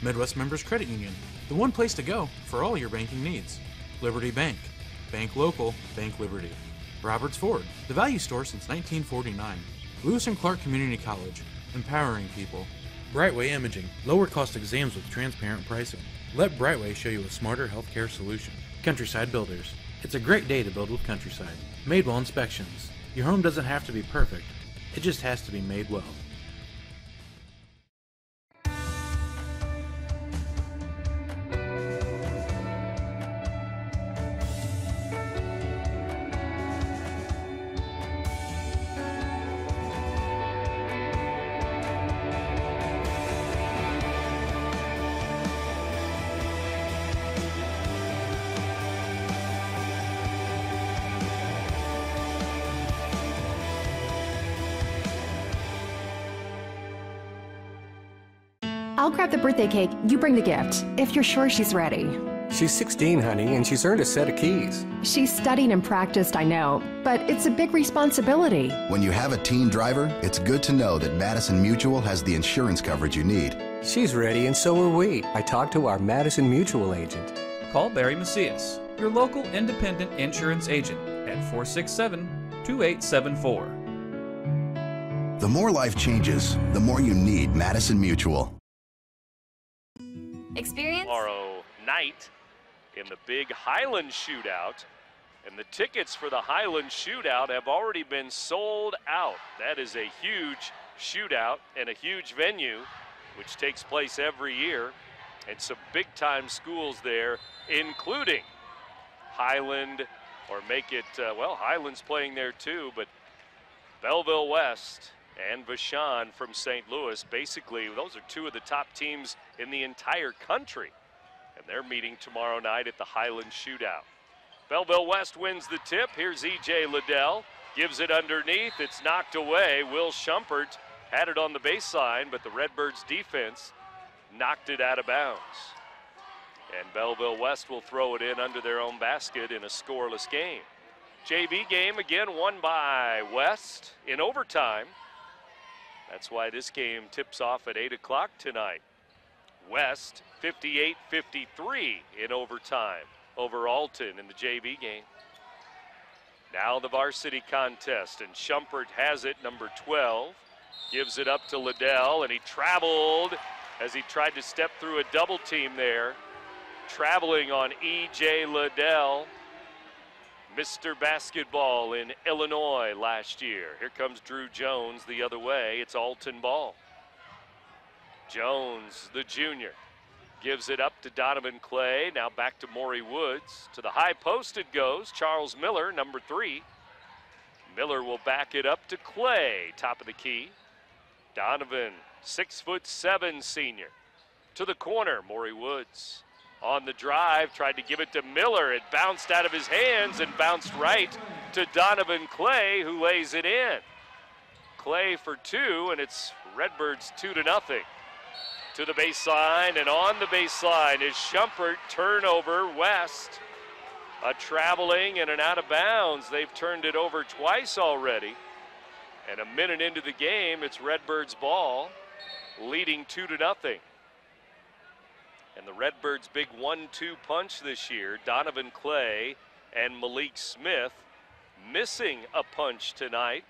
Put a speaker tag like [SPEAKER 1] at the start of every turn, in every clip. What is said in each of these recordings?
[SPEAKER 1] Midwest Members Credit Union, the one place to go for all your banking needs. Liberty Bank, bank local, bank Liberty. Roberts Ford, the value store since 1949. Lewis and Clark Community College, empowering people. Brightway Imaging, lower cost exams with transparent pricing. Let Brightway show you a smarter healthcare solution. Countryside Builders, it's a great day to build with Countryside. Madewell Inspections, your home doesn't have to be perfect, it just has to be made well.
[SPEAKER 2] I'll grab the birthday cake, you bring the gift, if you're sure she's ready.
[SPEAKER 3] She's 16, honey, and she's earned a set of keys.
[SPEAKER 2] She's studied and practiced, I know, but it's a big responsibility.
[SPEAKER 4] When you have a teen driver, it's good to know that Madison Mutual has the insurance coverage you need.
[SPEAKER 3] She's ready, and so are we. I talked to our Madison Mutual agent.
[SPEAKER 5] Call Barry Macias, your local independent insurance agent, at 467-2874.
[SPEAKER 4] The more life changes, the more you need Madison Mutual.
[SPEAKER 6] Experience
[SPEAKER 7] tomorrow night in the big Highland Shootout, and the tickets for the Highland Shootout have already been sold out. That is a huge shootout and a huge venue, which takes place every year, and some big-time schools there, including Highland, or make it, well, Highland's playing there too, but Belleville West and Vashon from St. Louis. Basically, those are two of the top teams in the entire country, and they're meeting tomorrow night at the Highland Shootout. Belleville West wins the tip. Here's E.J. Liddell, gives it underneath. It's knocked away. Will Schumpert had it on the baseline, but the Redbirds defense knocked it out of bounds. And Belleville West will throw it in under their own basket in a scoreless game. JV game again won by West in overtime. That's why this game tips off at 8 o'clock tonight. West 58-53 in overtime over Alton in the JV game. Now the varsity contest, and Schumpert has it, number 12. Gives it up to Liddell, and he traveled as he tried to step through a double team there. Traveling on E.J. Liddell, Mr. Basketball in Illinois last year. Here comes Drew Jones the other way. It's Alton ball. Jones, the junior, gives it up to Donovan Clay. Now back to Maury Woods. To the high post it goes. Charles Miller, number 3. Miller will back it up to Clay, top of the key. Donovan, 6'7" senior. To the corner, Maury Woods. On the drive, tried to give it to Miller. It bounced out of his hands and bounced right to Donovan Clay, who lays it in. Clay for 2, and it's Redbirds 2-0. To the baseline, and on the baseline is Schumpert. Turnover, West. A traveling and an out of bounds. They've turned it over twice already. And a minute into the game, it's Redbirds ball, leading 2-0. And the Redbirds' big 1-2 punch this year, Donovan Clay and Malik Smith, missing a punch tonight.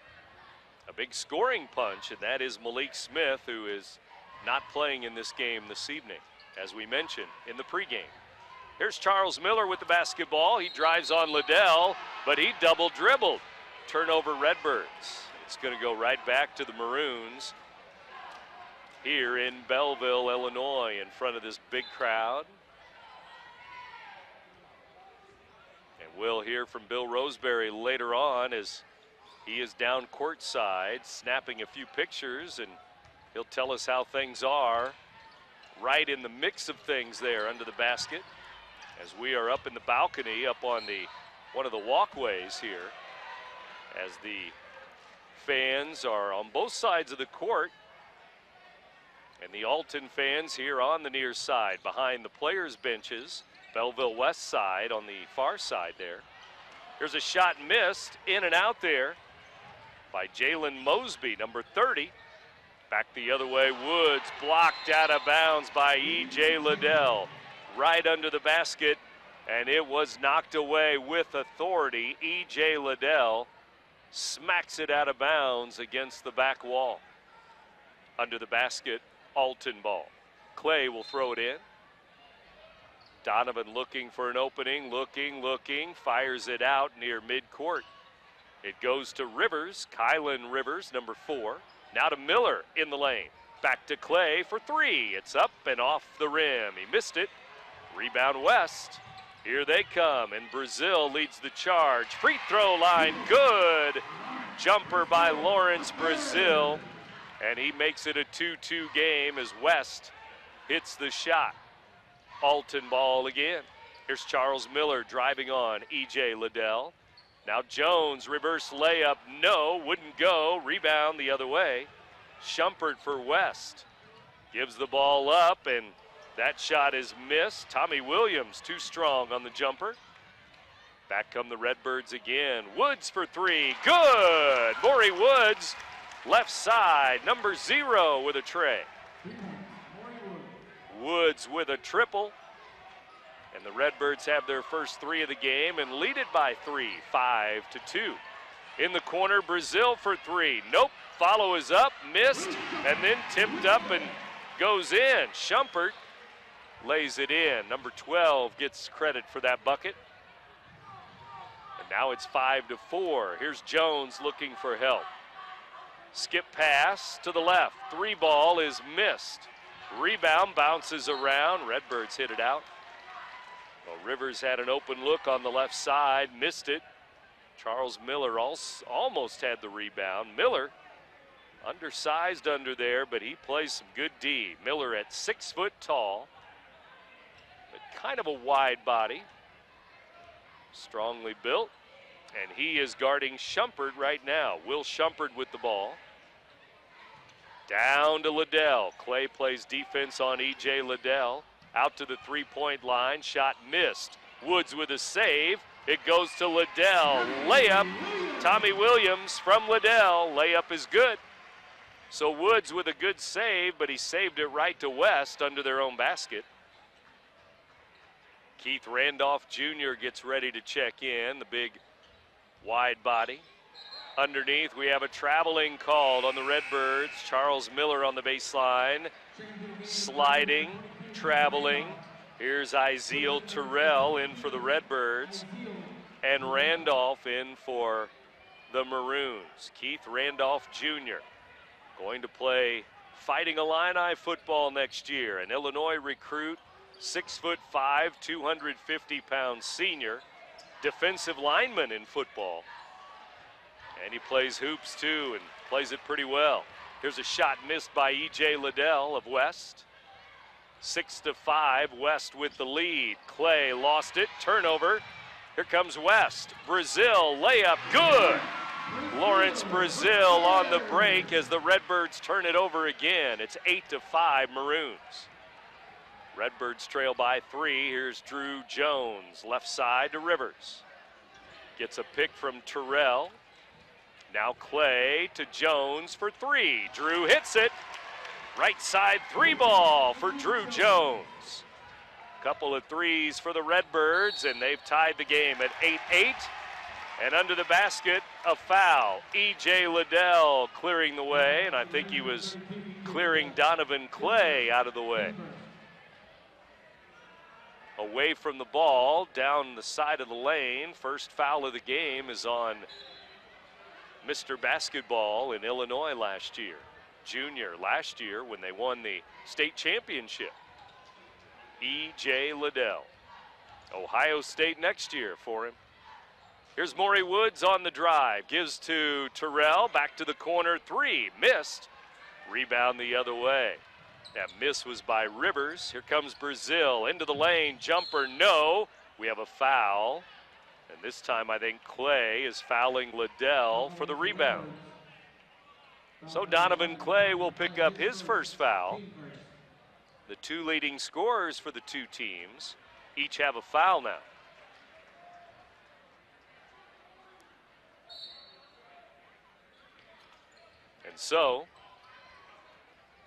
[SPEAKER 7] A big scoring punch, and that is Malik Smith, who is not playing in this game this evening, as we mentioned in the pregame. Here's Charles Miller with the basketball. He drives on Liddell, but he double dribbled. Turnover Redbirds. It's going to go right back to the Maroons here in Belleville, Illinois, in front of this big crowd. And we'll hear from Bill Roseberry later on as he is down courtside snapping a few pictures, and he'll tell us how things are right in the mix of things there under the basket as we are up in the balcony up on one of the walkways here as the fans are on both sides of the court. And the Alton fans here on the near side behind the players' benches. Belleville West side on the far side there. Here's a shot missed, in and out there by Jalen Mosby, number 30. Back the other way, Woods blocked out of bounds by E.J. Liddell. Right under the basket, and it was knocked away with authority. E.J. Liddell smacks it out of bounds against the back wall. Under the basket, Alton ball. Clay will throw it in. Donovan looking for an opening, looking, fires it out near midcourt. It goes to Rivers, Kylan Rivers, number 4. Now to Miller in the lane. Back to Clay for 3. It's up and off the rim. He missed it. Rebound West. Here they come, and Brazil leads the charge. Free throw line, good. Jumper by Lawrence Brazil, and he makes it a 2-2 game as West hits the shot. Alton ball again. Here's Charles Miller driving on E.J. Liddell. Now Jones, reverse layup, no, wouldn't go. Rebound the other way. Shumpert for West. Gives the ball up, and that shot is missed. Tommy Williams too strong on the jumper. Back come the Redbirds again. Woods for 3, good. Maury Woods, left side, number 0 with a tray. Woods with a triple. And the Redbirds have their first 3 of the game and lead it by 3, 5-2. In the corner, Brazil for 3. Nope, follow is up, missed, and then tipped up and goes in. Shumpert lays it in. Number 12 gets credit for that bucket. And now it's 5-4. Here's Jones looking for help. Skip pass to the left. 3 ball is missed. Rebound bounces around. Redbirds hit it out. Well, Rivers had an open look on the left side, missed it. Charles Miller almost had the rebound. Miller, undersized under there, but he plays some good D. Miller at 6 foot tall, but kind of a wide body. Strongly built, and he is guarding Shumpert right now. Will Shumpert with the ball. Down to Liddell. Clay plays defense on E.J. Liddell. Out to the 3-point line, shot missed. Woods with a save. It goes to Liddell. Layup, Tommy Williams from Liddell. Layup is good. So Woods with a good save, but he saved it right to West under their own basket. Keith Randolph Jr. gets ready to check in, the big wide body. Underneath, we have a traveling called on the Redbirds. Charles Miller on the baseline, sliding, traveling. Here's Iziel Terrell in for the Redbirds, and Randolph in for the Maroons. Keith Randolph Jr. going to play Fighting Illini football next year. An Illinois recruit, 6'5", 250-pound senior, defensive lineman in football. And he plays hoops too and plays it pretty well. Here's a shot missed by E.J. Liddell of West. 6-5, West with the lead. Clay lost it, turnover. Here comes West. Brazil, layup, good. Lawrence Brazil on the break as the Redbirds turn it over again. It's 8-5 Maroons. Redbirds trail by 3. Here's Drew Jones, left side to Rivers. Gets a pick from Terrell. Now Clay to Jones for 3. Drew hits it. Right side 3 ball for Drew Jones. Couple of threes for the Redbirds, and they've tied the game at 8-8. And under the basket, a foul. E.J. Liddell clearing the way, and I think he was clearing Donovan Clay out of the way. Away from the ball, down the side of the lane. First foul of the game is on Mr. Basketball in Illinois last year. Junior last year when they won the state championship. E.J. Liddell. Ohio State next year for him. Here's Maury Woods on the drive. Gives to Terrell. Back to the corner. 3. Missed. Rebound the other way. That miss was by Rivers. Here comes Brazil. Into the lane. Jumper, no. We have a foul. And this time I think Clay is fouling Liddell for the rebound. So Donovan Clay will pick up his first foul. The 2 leading scorers for the 2 teams each have a foul now. And so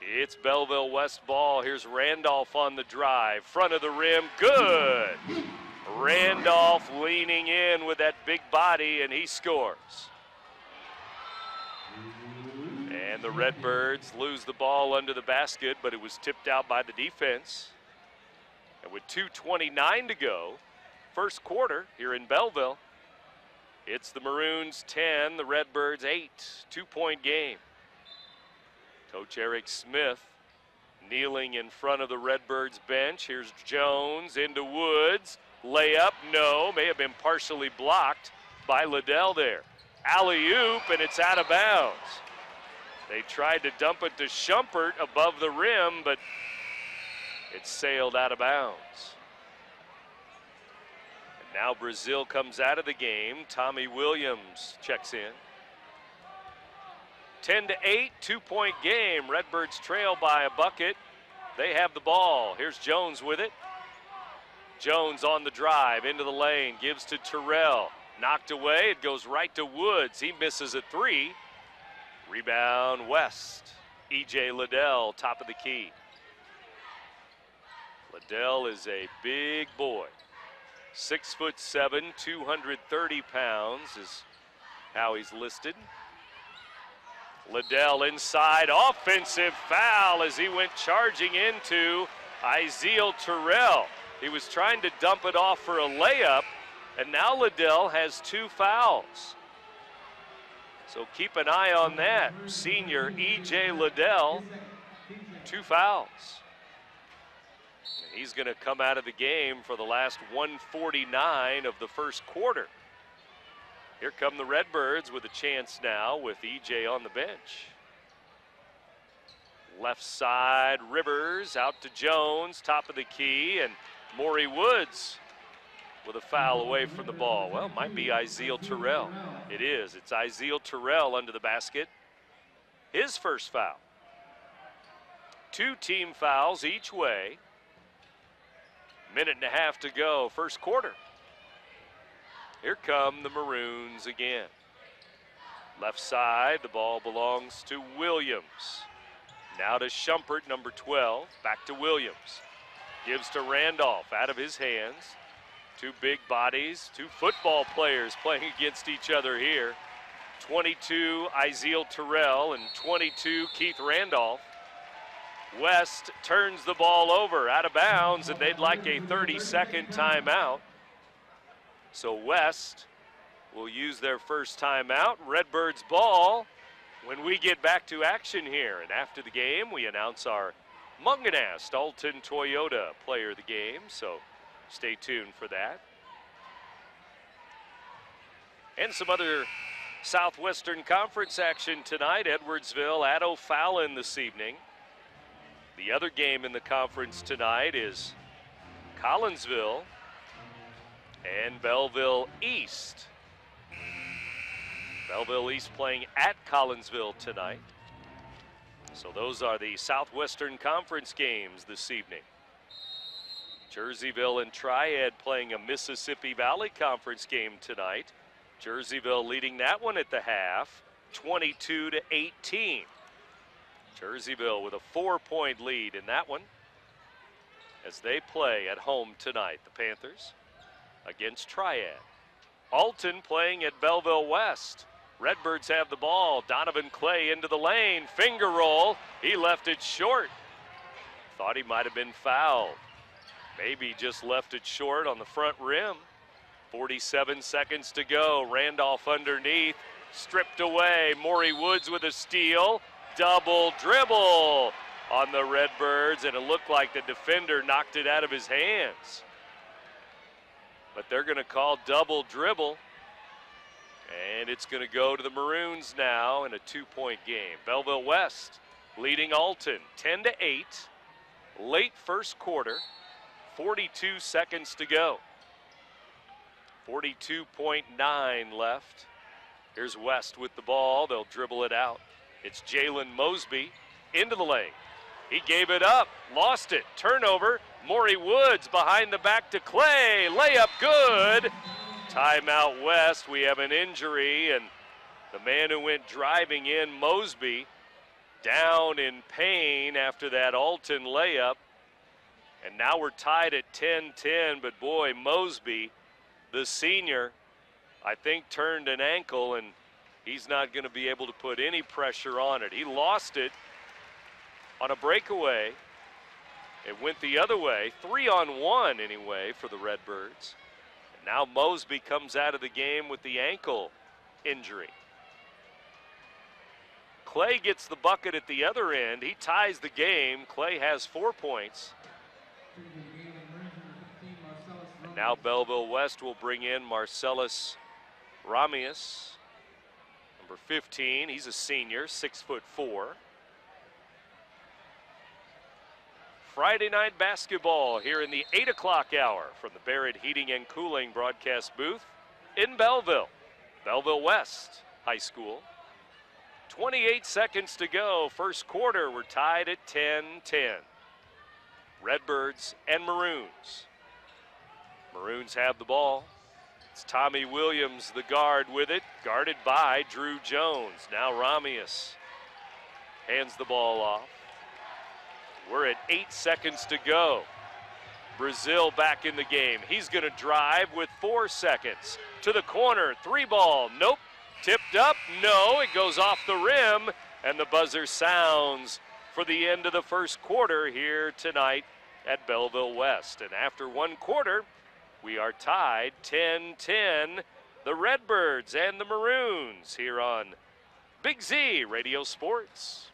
[SPEAKER 7] It's Belleville West ball. Here's Randolph on the drive. Front of the rim, good. Randolph leaning in with that big body, and he scores. And the Redbirds lose the ball under the basket, but it was tipped out by the defense. And with 2:29 to go, first quarter here in Belleville, it's the Maroons 10, the Redbirds 8, 2-point game. Coach Eric Smith kneeling in front of the Redbirds bench. Here's Jones into Woods. Layup, no, may have been partially blocked by Liddell there. Alley-oop, and it's out of bounds. They tried to dump it to Schumpert above the rim, but it sailed out of bounds. And now Brazil comes out of the game. Tommy Williams checks in. 10-8, 2-point game. Redbirds trail by a bucket. They have the ball. Here's Jones with it. Jones on the drive into the lane, gives to Terrell. Knocked away, it goes right to Woods. He misses a three. Rebound West. E.J. Liddell, top of the key. Liddell is a big boy. 6'7", 230 pounds is how he's listed. Liddell inside, offensive foul as he went charging into Iziel Terrell. He was trying to dump it off for a layup, and now Liddell has 2 fouls. So keep an eye on that. Senior E.J. Liddell, 2 fouls. And he's going to come out of the game for the last 1:49 of the first quarter. Here come the Redbirds with a chance now with E.J. on the bench. Left side, Rivers out to Jones, top of the key, and Maury Woods with a foul away from the ball. Well, it might be Iziel Terrell. It is. It's Iziel Terrell under the basket. His first foul. 2 team fouls each way. Minute and a half to go, first quarter. Here come the Maroons again. Left side, the ball belongs to Williams. Now to Schumpert, number 12. Back to Williams. Gives to Randolph, out of his hands. 2 big bodies, 2 football players playing against each other here. 22, Iziel Terrell, and 22, Keith Randolph. West turns the ball over, out of bounds, and they'd like a 30-second timeout. So West will use their first timeout. Redbirds ball when we get back to action here. And after the game, we announce our Munganast Alton Toyota player of the game. So stay tuned for that. And some other Southwestern Conference action tonight. Edwardsville at O'Fallon this evening. The other game in the conference tonight is Collinsville and Belleville East. Belleville East playing at Collinsville tonight. So those are the Southwestern Conference games this evening. Jerseyville and Triad playing a Mississippi Valley Conference game tonight. Jerseyville leading that one at the half, 22-18. Jerseyville with a 4-point lead in that one as they play at home tonight, the Panthers against Triad. Alton playing at Belleville West. Redbirds have the ball. Donovan Clay into the lane. Finger roll. He left it short. Thought he might have been fouled. Maybe just left it short on the front rim. 47 seconds to go. Randolph underneath. Stripped away. Maury Woods with a steal. Double dribble on the Redbirds, and it looked like the defender knocked it out of his hands. But they're going to call double dribble, and it's going to go to the Maroons now in a 2-point game. Belleville West leading Alton 10-8, late first quarter, 42 seconds to go. 42.9 left. Here's West with the ball. They'll dribble it out. It's Jalen Mosby into the lane. He gave it up, lost it, turnover. Maury Woods behind the back to Clay. Layup good. Timeout West. We have an injury, and the man who went driving in, Mosby, down in pain after that Alton layup. And now we're tied at 10-10, but boy, Mosby, the senior, I think turned an ankle, and he's not going to be able to put any pressure on it. He lost it on a breakaway. It went the other way, 3-on-1 anyway for the Redbirds. And now Mosby comes out of the game with the ankle injury. Clay gets the bucket at the other end. He ties the game. Clay has 4 points. And now Belleville West will bring in Marcellus Ramius, number 15. He's a senior, 6'4". Friday night basketball here in the 8 o'clock hour from the Barrett Heating and Cooling broadcast booth in Belleville. Belleville West High School. 28 seconds to go. First quarter, we're tied at 10-10. Redbirds and Maroons. Maroons have the ball. It's Tommy Williams, the guard, with it, guarded by Drew Jones. Now Ramius hands the ball off. We're at 8 seconds to go. Brazil back in the game. He's going to drive with 4 seconds. To the corner, 3-ball, nope. Tipped up, no, it goes off the rim, and the buzzer sounds for the end of the first quarter here tonight at Belleville West. And after 1 quarter, we are tied 10-10, the Redbirds and the Maroons here on Big Z Radio Sports.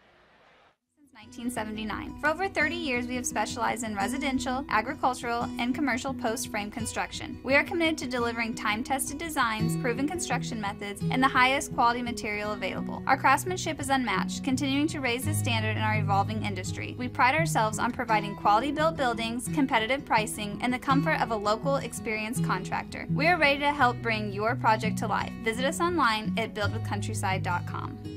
[SPEAKER 6] 1979. For over 30 years, we have specialized in residential, agricultural, and commercial post-frame construction. We are committed to delivering time-tested designs, proven construction methods, and the highest quality material available. Our craftsmanship is unmatched, continuing to raise the standard in our evolving industry. We pride ourselves on providing quality-built buildings, competitive pricing, and the comfort of a local, experienced contractor. We are ready to help bring your project to life. Visit us online at buildwithcountryside.com.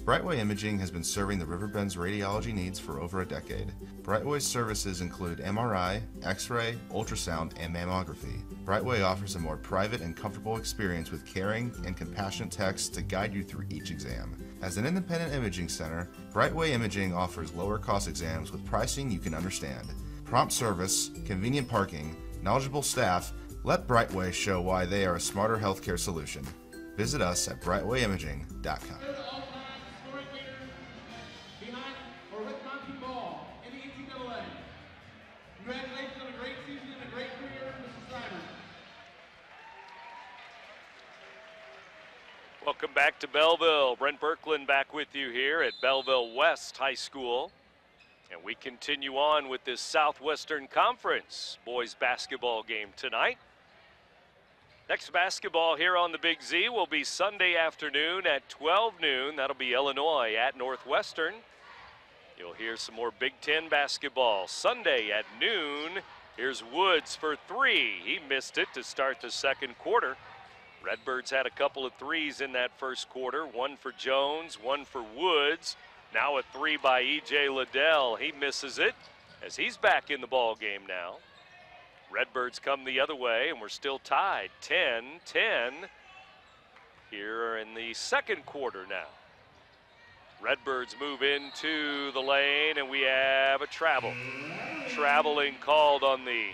[SPEAKER 8] Brightway Imaging has been serving the Riverbend's radiology needs for over a decade. Brightway's services include MRI, X-ray, ultrasound, and mammography. Brightway offers a more private and comfortable experience with caring and compassionate techs to guide you through each exam. As an independent imaging center, Brightway Imaging offers lower-cost exams with pricing you can understand. Prompt service, convenient parking, knowledgeable staff. Let Brightway show why they are a smarter healthcare solution. Visit us at brightwayimaging.com.
[SPEAKER 9] Congratulations on a great season and a great career, Mr. Simon.
[SPEAKER 7] Welcome back to Belleville. Brent Birkland back with you here at Belleville West High School. And we continue on with this Southwestern Conference boys basketball game tonight. Next basketball here on the Big Z will be Sunday afternoon at 12 noon. That'll be Illinois at Northwestern. You'll hear some more Big Ten basketball. Sunday at noon, here's Woods for 3. He missed it to start the second quarter. Redbirds had a couple of threes in that first quarter. One for Jones, one for Woods. Now a 3 by E.J. Liddell. He misses it as he's back in the ball game now. Redbirds come the other way, and we're still tied 10-10 here in the second quarter now. Redbirds move into the lane, and we have a travel. Traveling called on the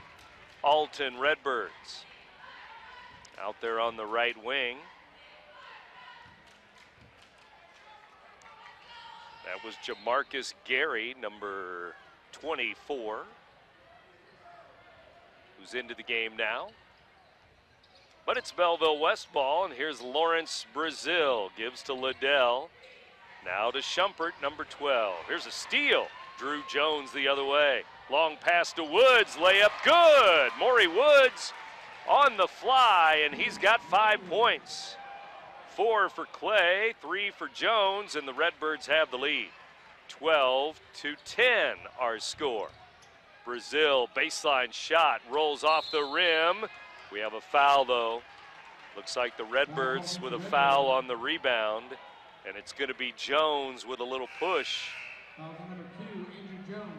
[SPEAKER 7] Alton Redbirds. Out there on the right wing. That was Jamarcus Gary, number 24, who's into the game now. But it's Belleville West ball, and here's Lawrence Brazil. Gives to Liddell. Now to Schumpert, number 12. Here's a steal. Drew Jones the other way. Long pass to Woods. Layup good. Maury Woods on the fly, and he's got 5 points. 4 for Clay, 3 for Jones, and the Redbirds have the lead. 12-10 our score. Brazil baseline shot rolls off the rim. We have a foul though. Looks like the Redbirds with a foul on the rebound. And it's going to be Jones with a little push.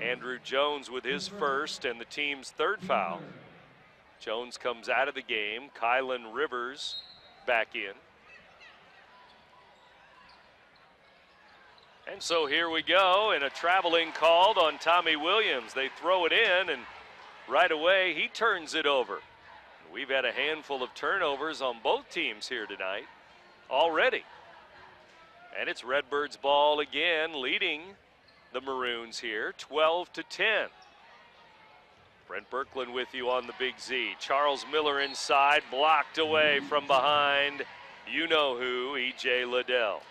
[SPEAKER 7] Andrew Jones with his first and the team's third foul. Jones comes out of the game. Kylan Rivers back in. And so here we go, and a traveling called on Tommy Williams. They throw it in, and right away he turns it over. We've had a handful of turnovers on both teams here tonight already. And it's Redbirds ball again, leading the Maroons here, 12-10. Brent Berkland with you on the Big Z. Charles Miller inside, blocked away from behind. You know who, E.J. Liddell.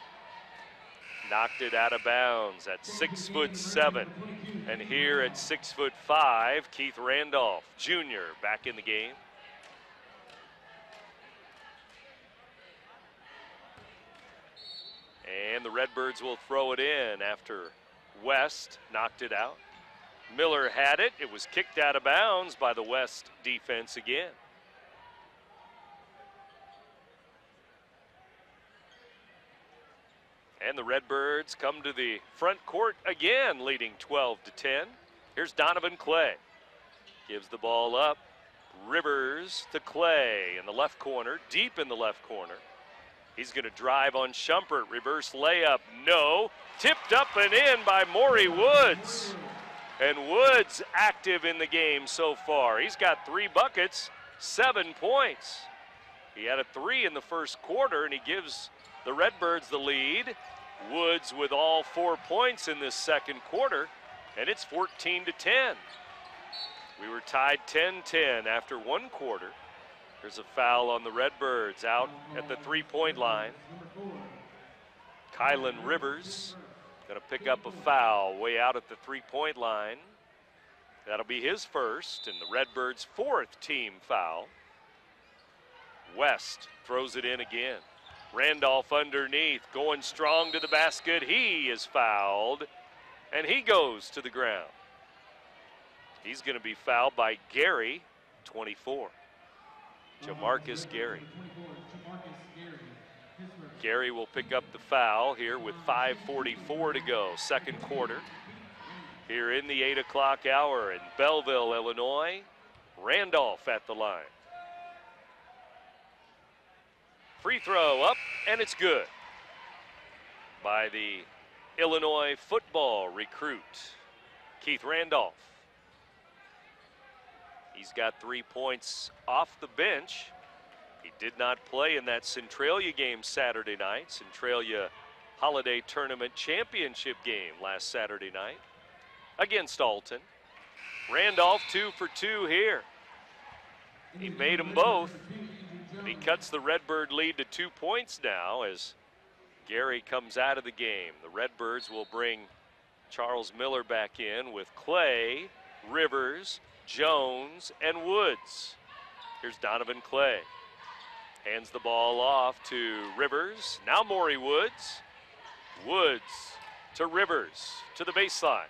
[SPEAKER 7] Knocked it out of bounds at 6'7". And here at 6'5", Keith Randolph Jr. back in the game. And the Redbirds will throw it in after West knocked it out. Miller had it. It was kicked out of bounds by the West defense again. And the Redbirds come to the front court again, leading 12-10. Here's Donovan Clay. Gives the ball up. Rivers to Clay in the left corner, deep in the left corner. He's going to drive on Schumpert. Reverse layup, no. Tipped up and in by Maury Woods. And Woods active in the game so far. He's got 3 buckets, 7 points. He had a 3 in the first quarter, and he gives the Redbirds the lead. Woods with all 4 points in this second quarter, and it's 14-10. We were tied 10-10 after 1 quarter. There's a foul on the Redbirds out at the 3-point line. Kylan Rivers going to pick up a foul way out at the 3-point line. That'll be his first and the Redbirds' 4th team foul. West throws it in again. Randolph underneath, going strong to the basket. He is fouled, and he goes to the ground. He's going to be fouled by Gary, 24. Jamarcus Gary. Gary will pick up the foul here with 5:44 to go, second quarter. Here in the 8 o'clock hour in Belleville, Illinois. Randolph at the line. Free throw up, and it's good by the Illinois football recruit, Keith Randolph. He's got 3 points off the bench. He did not play in that Centralia game Saturday night, Centralia Holiday Tournament Championship game last Saturday night against Alton. Randolph 2 for 2 here. He made them both. He cuts the Redbird lead to 2 points now as Gary comes out of the game. The Redbirds will bring Charles Miller back in with Clay, Rivers, Jones, and Woods. Here's Donovan Clay. Hands the ball off to Rivers. Now Maury Woods. Woods to Rivers to the baseline.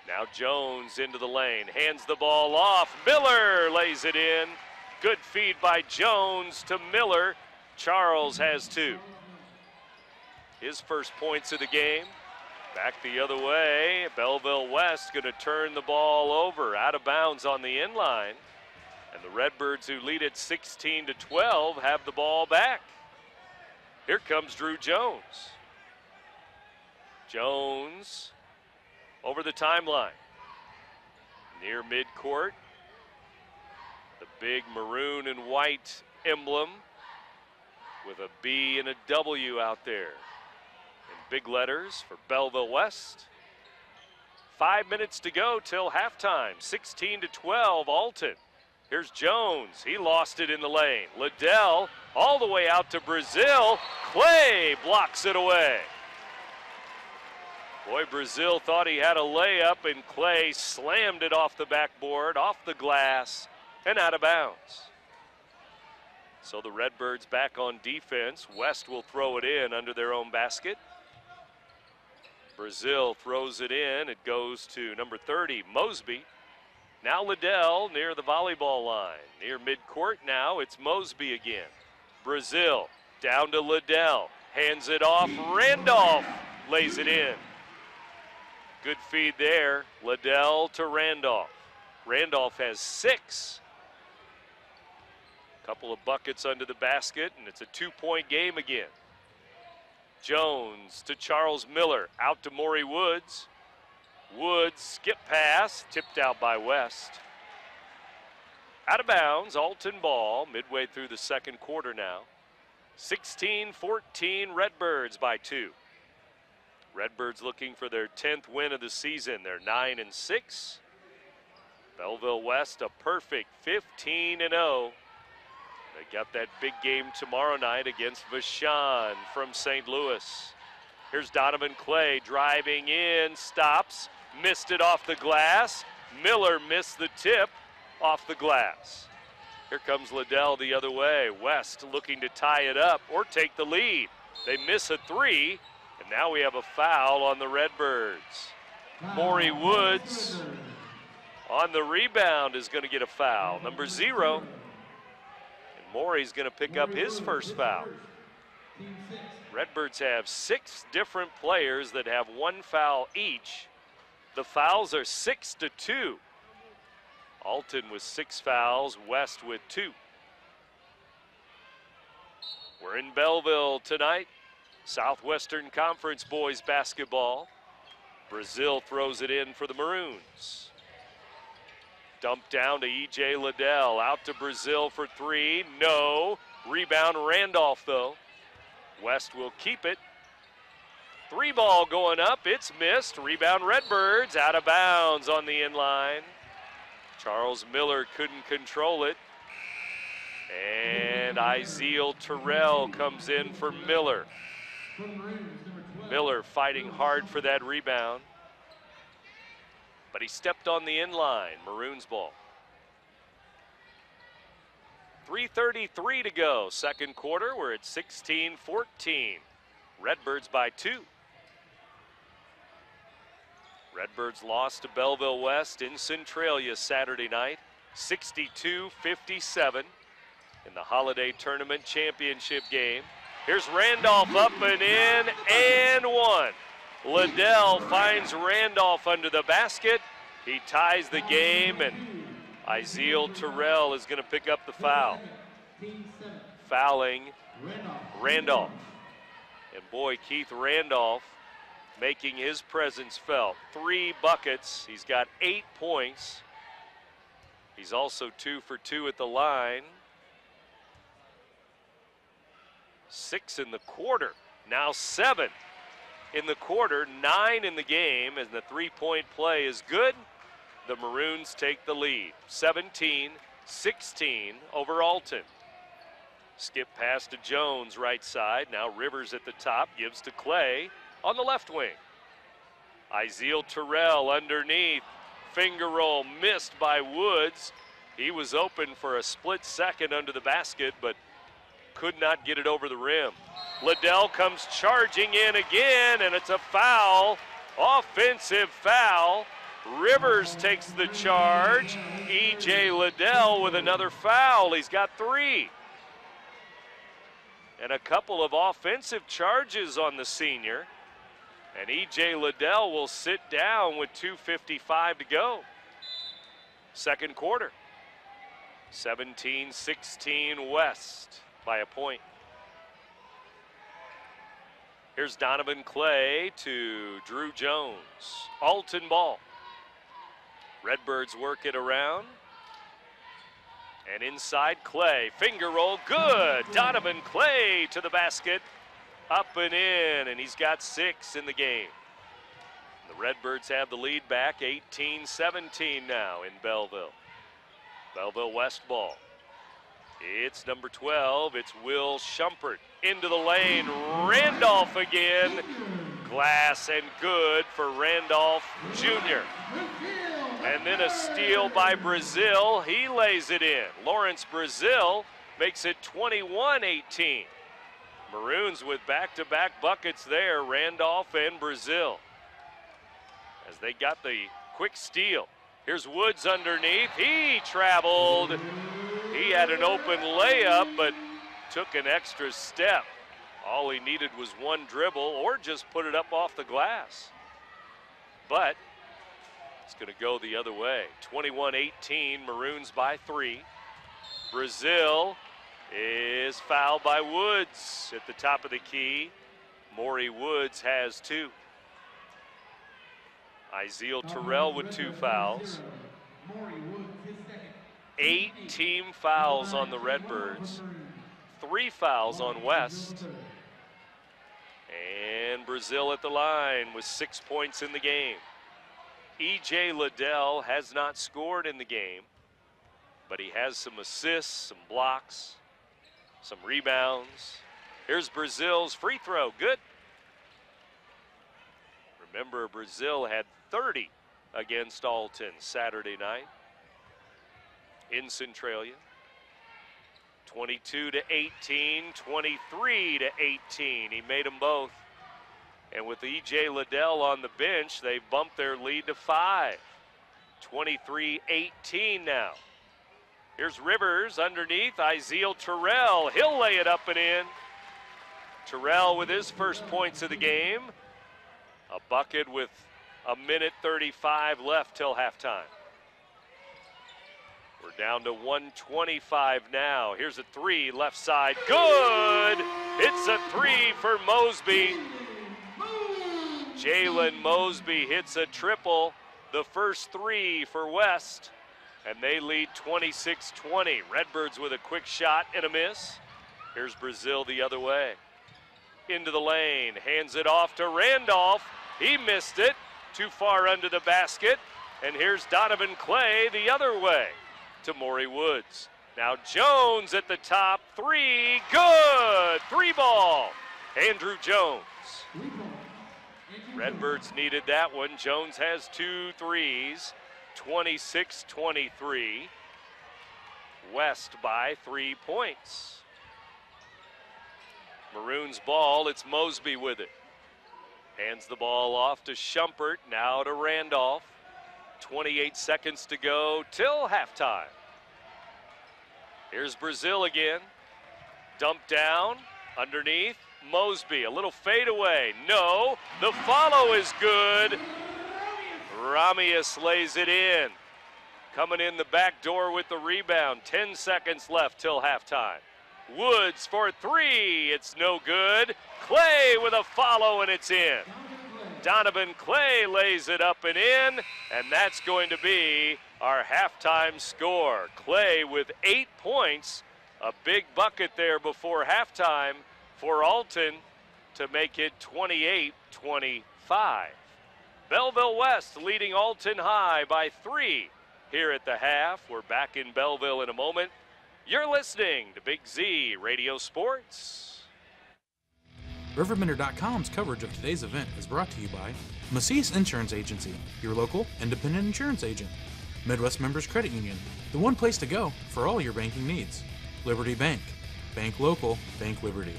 [SPEAKER 7] Now Jones into the lane. Hands the ball off. Miller lays it in. Good feed by Jones to Miller. Charles has 2. His first points of the game. Back the other way. Belleville West going to turn the ball over. Out of bounds on the inline. And the Redbirds, who lead it 16-12, have the ball back. Here comes Drew Jones. Jones over the timeline. Near midcourt. The big maroon and white emblem with a B and a W out there in big letters for Belleville West. 5 minutes to go till halftime. 16-12 Alton. Here's Jones. He lost it in the lane. Liddell all the way out to Brazil. Clay blocks it away. Boy, Brazil thought he had a layup, and Clay slammed it off the backboard, off the glass, and out of bounds. So the Redbirds back on defense. West will throw it in under their own basket. Brazil throws it in. It goes to number 30, Mosby. Now Liddell near the volleyball line. Near midcourt now, it's Mosby again. Brazil down to Liddell. Hands it off. Randolph lays it in. Good feed there. Liddell to Randolph. Randolph has 6. Couple of buckets under the basket, and it's a 2-point game again. Jones to Charles Miller, out to Maury Woods. Woods, skip pass, tipped out by West. Out of bounds, Alton ball, midway through the second quarter now. 16-14, Redbirds by 2. Redbirds looking for their 10th win of the season. They're 9-6. Belleville West a perfect 15-0. They got that big game tomorrow night against Vashon from St. Louis. Here's Donovan Clay driving in, stops, missed it off the glass. Miller missed the tip off the glass. Here comes Liddell the other way. West looking to tie it up or take the lead. They miss a 3, and now we have a foul on the Redbirds. Maury Woods on the rebound is going to get a foul, number 0. And Maury's going to pick up his first foul. Redbirds have 6 different players that have 1 foul each. The fouls are 6-2. Alton with 6 fouls, West with 2. We're in Belleville tonight. Southwestern Conference boys basketball. Brazil throws it in for the Maroons. Dumped down to E.J. Liddell, out to Brazil for 3, no. Rebound Randolph though. West will keep it. 3 ball going up, it's missed. Rebound Redbirds, out of bounds on the inline. Charles Miller couldn't control it. And Iziel Terrell comes in for Miller. Miller fighting hard for that rebound. But he stepped on the inline. Maroons ball. 3:33 to go. Second quarter, we're at 16-14. Redbirds by 2. Redbirds lost to Belleville West in Centralia Saturday night, 62-57 in the Holiday Tournament Championship game. Here's Randolph up and in, and 1. Liddell finds Randolph under the basket. He ties the game, and Iziel Terrell is going to pick up the foul. Fouling Randolph. And boy, Keith Randolph making his presence felt. 3 buckets. He's got 8 points. He's also 2 for 2 at the line. 6 in the quarter. Now 7 in the quarter, 9 in the game, and the 3-point play is good. The Maroons take the lead. 17-16 over Alton. Skip pass to Jones, right side. Now Rivers at the top, gives to Clay on the left wing. Iziel Terrell underneath. Finger roll missed by Woods. He was open for a split second under the basket, but could not get it over the rim. Liddell comes charging in again, and it's a foul. Offensive foul. Rivers takes the charge. E.J. Liddell with another foul. He's got 3. And a couple of offensive charges on the senior. And E.J. Liddell will sit down with 2:55 to go. Second quarter. 17-16 West by a point. Here's Donovan Clay to Drew Jones. Alton ball. Redbirds work it around. And inside Clay. Finger roll, good. Donovan Clay to the basket. Up and in, and he's got 6 in the game. The Redbirds have the lead back, 18-17 now in Belleville. Belleville West ball. It's number 12, it's Will Shumpert. Into the lane, Randolph again. Glass and good for Randolph Jr. And then a steal by Brazil. He lays it in. Lawrence Brazil makes it 21-18. Maroons with back-to-back buckets there, Randolph and Brazil. As they got the quick steal. Here's Woods underneath. He traveled. He had an open layup, but took an extra step. All he needed was 1 dribble or just put it up off the glass. But it's going to go the other way. 21-18, Maroons by 3. Brazil is fouled by Woods at the top of the key. Maury Woods has 2. Iziel Terrell with 2 fouls. 8 team fouls on the Redbirds. 3 fouls on West. And Brazil at the line with 6 points in the game. E.J. Liddell has not scored in the game, but he has some assists, some blocks, some rebounds. Here's Brazil's free throw, good. Remember, Brazil had 30 against Alton Saturday night in Centralia. 22-18, 23-18. He made them both. And with E.J. Liddell on the bench, they bumped their lead to 5. 23-18 now. Here's Rivers underneath. Iziel Terrell. He'll lay it up and in. Terrell with his first points of the game. A bucket with 1:35 left till halftime. We're down to 1:25 now. Here's a 3, left side, good! It's a 3 for Mosby. Jalen Mosby hits a triple, the first 3 for West, and they lead 26-20. Redbirds with a quick shot and a miss. Here's Brazil the other way. Into the lane, hands it off to Randolph. He missed it, too far under the basket. And here's Donovan Clay the other way to Maury Woods. Now Jones at the top, 3, good! 3 ball, Andrew Jones. Redbirds needed that one. Jones has 2 threes, 26-23. West by 3 points. Maroons ball, it's Mosby with it. Hands the ball off to Schumpert, now to Randolph. 28 seconds to go till halftime. Here's Brazil again. Dump down, underneath, Mosby, a little fadeaway. No, the follow is good. Ramius lays it in. Coming in the back door with the rebound. 10 seconds left till halftime. Woods for 3, it's no good. Clay with a follow and it's in. Donovan Clay lays it up and in, and that's going to be our halftime score. Clay with 8 points, a big bucket there before halftime for Alton to make it 28-25. Belleville West leading Alton High by 3 here at the half. We're back in Belleville in a moment. You're listening to Big Z Radio Sports.
[SPEAKER 1] RiverBender.com's coverage of today's event is brought to you by Macias Insurance Agency, your local independent insurance agent. Midwest Members Credit Union, the one place to go for all your banking needs. Liberty Bank, bank local, bank Liberty.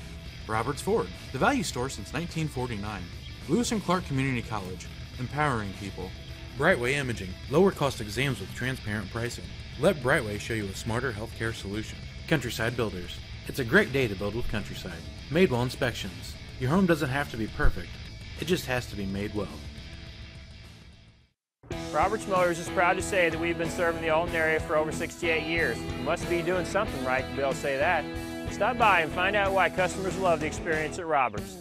[SPEAKER 1] Roberts Ford, the value store since 1949. Lewis and Clark Community College, empowering people. Brightway Imaging, lower cost exams with transparent pricing. Let Brightway show you a smarter healthcare solution. Countryside Builders, it's a great day to build with Countryside. Madewell Inspections, your home doesn't have to be perfect, it just has to be made well.
[SPEAKER 10] Roberts Motors is proud to say that we've been serving the Alton area for over 68 years. We must be doing something right to be able to say that. Stop by and find out why customers love the experience at Roberts.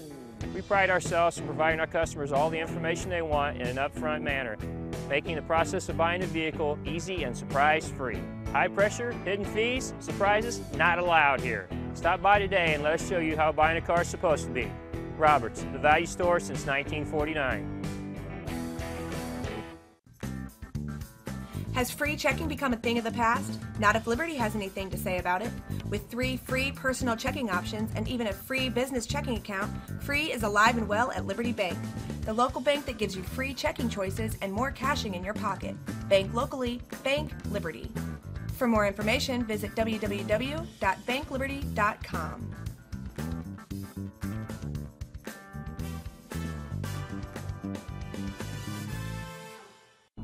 [SPEAKER 10] We pride ourselves in providing our customers all the information they want in an upfront manner, making the process of buying a vehicle easy and surprise-free. High pressure, hidden fees, surprises, not allowed here. Stop by today and let us show you how buying a car is supposed to be. Roberts, the value store since 1949.
[SPEAKER 11] Has free checking become a thing of the past? Not if Liberty has anything to say about it. With 3 free personal checking options and even a free business checking account, free is alive and well at Liberty Bank, the local bank that gives you free checking choices and more cashing in your pocket. Bank locally, bank Liberty. For more information, visit www.bankliberty.com.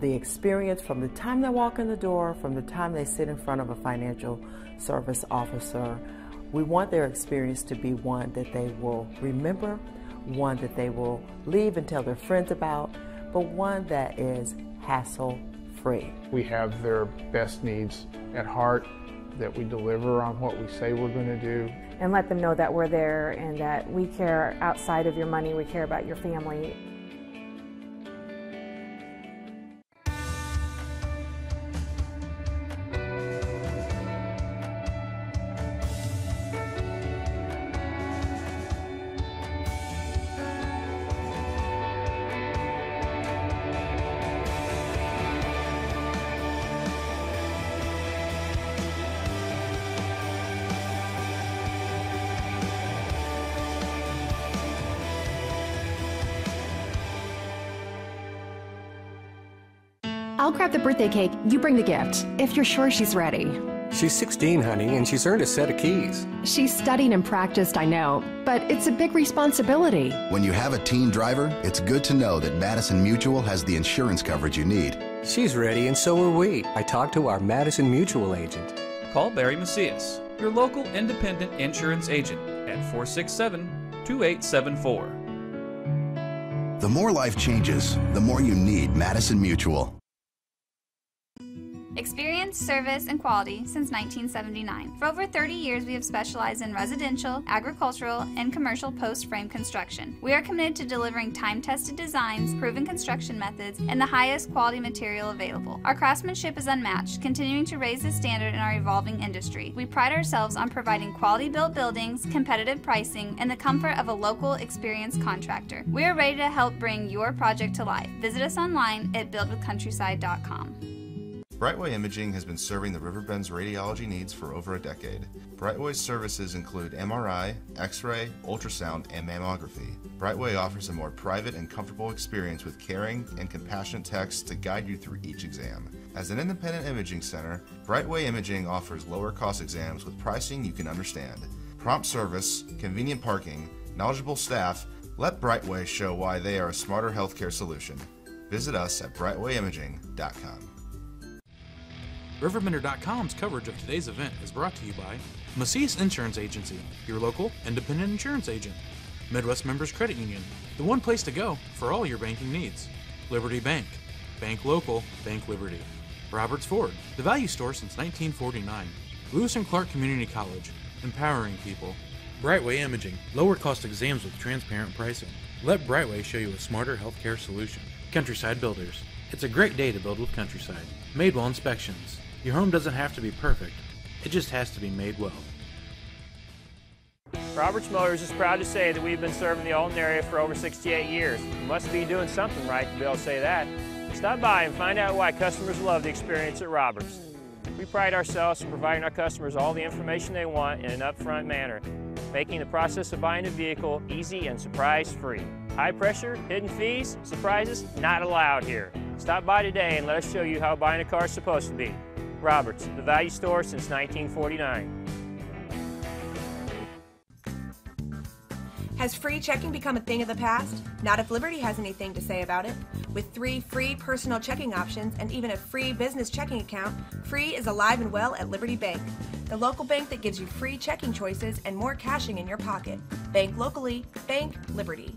[SPEAKER 12] The experience from the time they walk in the door, from the time they sit in front of a financial service officer, we want their experience to be one that they will remember, one that they will leave and tell their friends about, but one that is hassle-free.
[SPEAKER 13] We have their best needs at heart, that we deliver on what we say we're going to do.
[SPEAKER 14] And let them know that we're there and that we care outside of your money, we care about your family.
[SPEAKER 2] I'll grab the birthday cake, you bring the gift, if you're sure she's ready.
[SPEAKER 3] She's 16, honey, and she's earned a set of keys.
[SPEAKER 2] She's studied and practiced, I know, but it's a big responsibility.
[SPEAKER 4] When you have a teen driver, it's good to know that Madison Mutual has the insurance coverage you need.
[SPEAKER 3] She's ready, and so are we. I talked to our Madison Mutual agent.
[SPEAKER 5] Call Barry Macias, your local independent insurance agent, at 467-2874.
[SPEAKER 4] The more life changes, the more you need Madison Mutual.
[SPEAKER 6] Experience, service, and quality since 1979. For over 30 years, we have specialized in residential, agricultural, and commercial post-frame construction. We are committed to delivering time-tested designs, proven construction methods, and the highest quality material available. Our craftsmanship is unmatched, continuing to raise the standard in our evolving industry. We pride ourselves on providing quality-built buildings, competitive pricing, and the comfort of a local, experienced contractor. We are ready to help bring your project to life. Visit us online at buildwithcountryside.com.
[SPEAKER 8] Brightway Imaging has been serving the RiverBend's radiology needs for over a decade. Brightway's services include MRI, X-ray, ultrasound, and mammography. Brightway offers a more private and comfortable experience with caring and compassionate techs to guide you through each exam. As an independent imaging center, Brightway Imaging offers lower-cost exams with pricing you can understand. Prompt service, convenient parking, knowledgeable staff. Let Brightway show why they are a smarter healthcare solution. Visit us at RiverBender.com.
[SPEAKER 1] RiverBender.com's coverage of today's event is brought to you by Macias Insurance Agency, your local independent insurance agent. Midwest Members Credit Union, the one place to go for all your banking needs. Liberty Bank, bank local, bank Liberty. Roberts Ford, the value store since 1949. Lewis and Clark Community College, empowering people. Brightway Imaging, lower cost exams with transparent pricing. Let Brightway show you a smarter healthcare solution. Countryside Builders, it's a great day to build with Countryside. Madewell Inspections, your home doesn't have to be perfect, it just has to be made well.
[SPEAKER 10] Roberts Motors is proud to say that we've been serving the Alton area for over 68 years. You must be doing something right to be able to say that. Stop by and find out why customers love the experience at Roberts. We pride ourselves in providing our customers all the information they want in an upfront manner, making the process of buying a vehicle easy and surprise-free. High pressure, hidden fees, surprises, not allowed here. Stop by today and let us show you how buying a car is supposed to be. Roberts, the value store since 1949.
[SPEAKER 11] Has free checking become a thing of the past? Not if Liberty has anything to say about it. With 3 free personal checking options and even a free business checking account, free is alive and well at Liberty Bank, the local bank that gives you free checking choices and more cashing in your pocket. Bank locally, bank Liberty.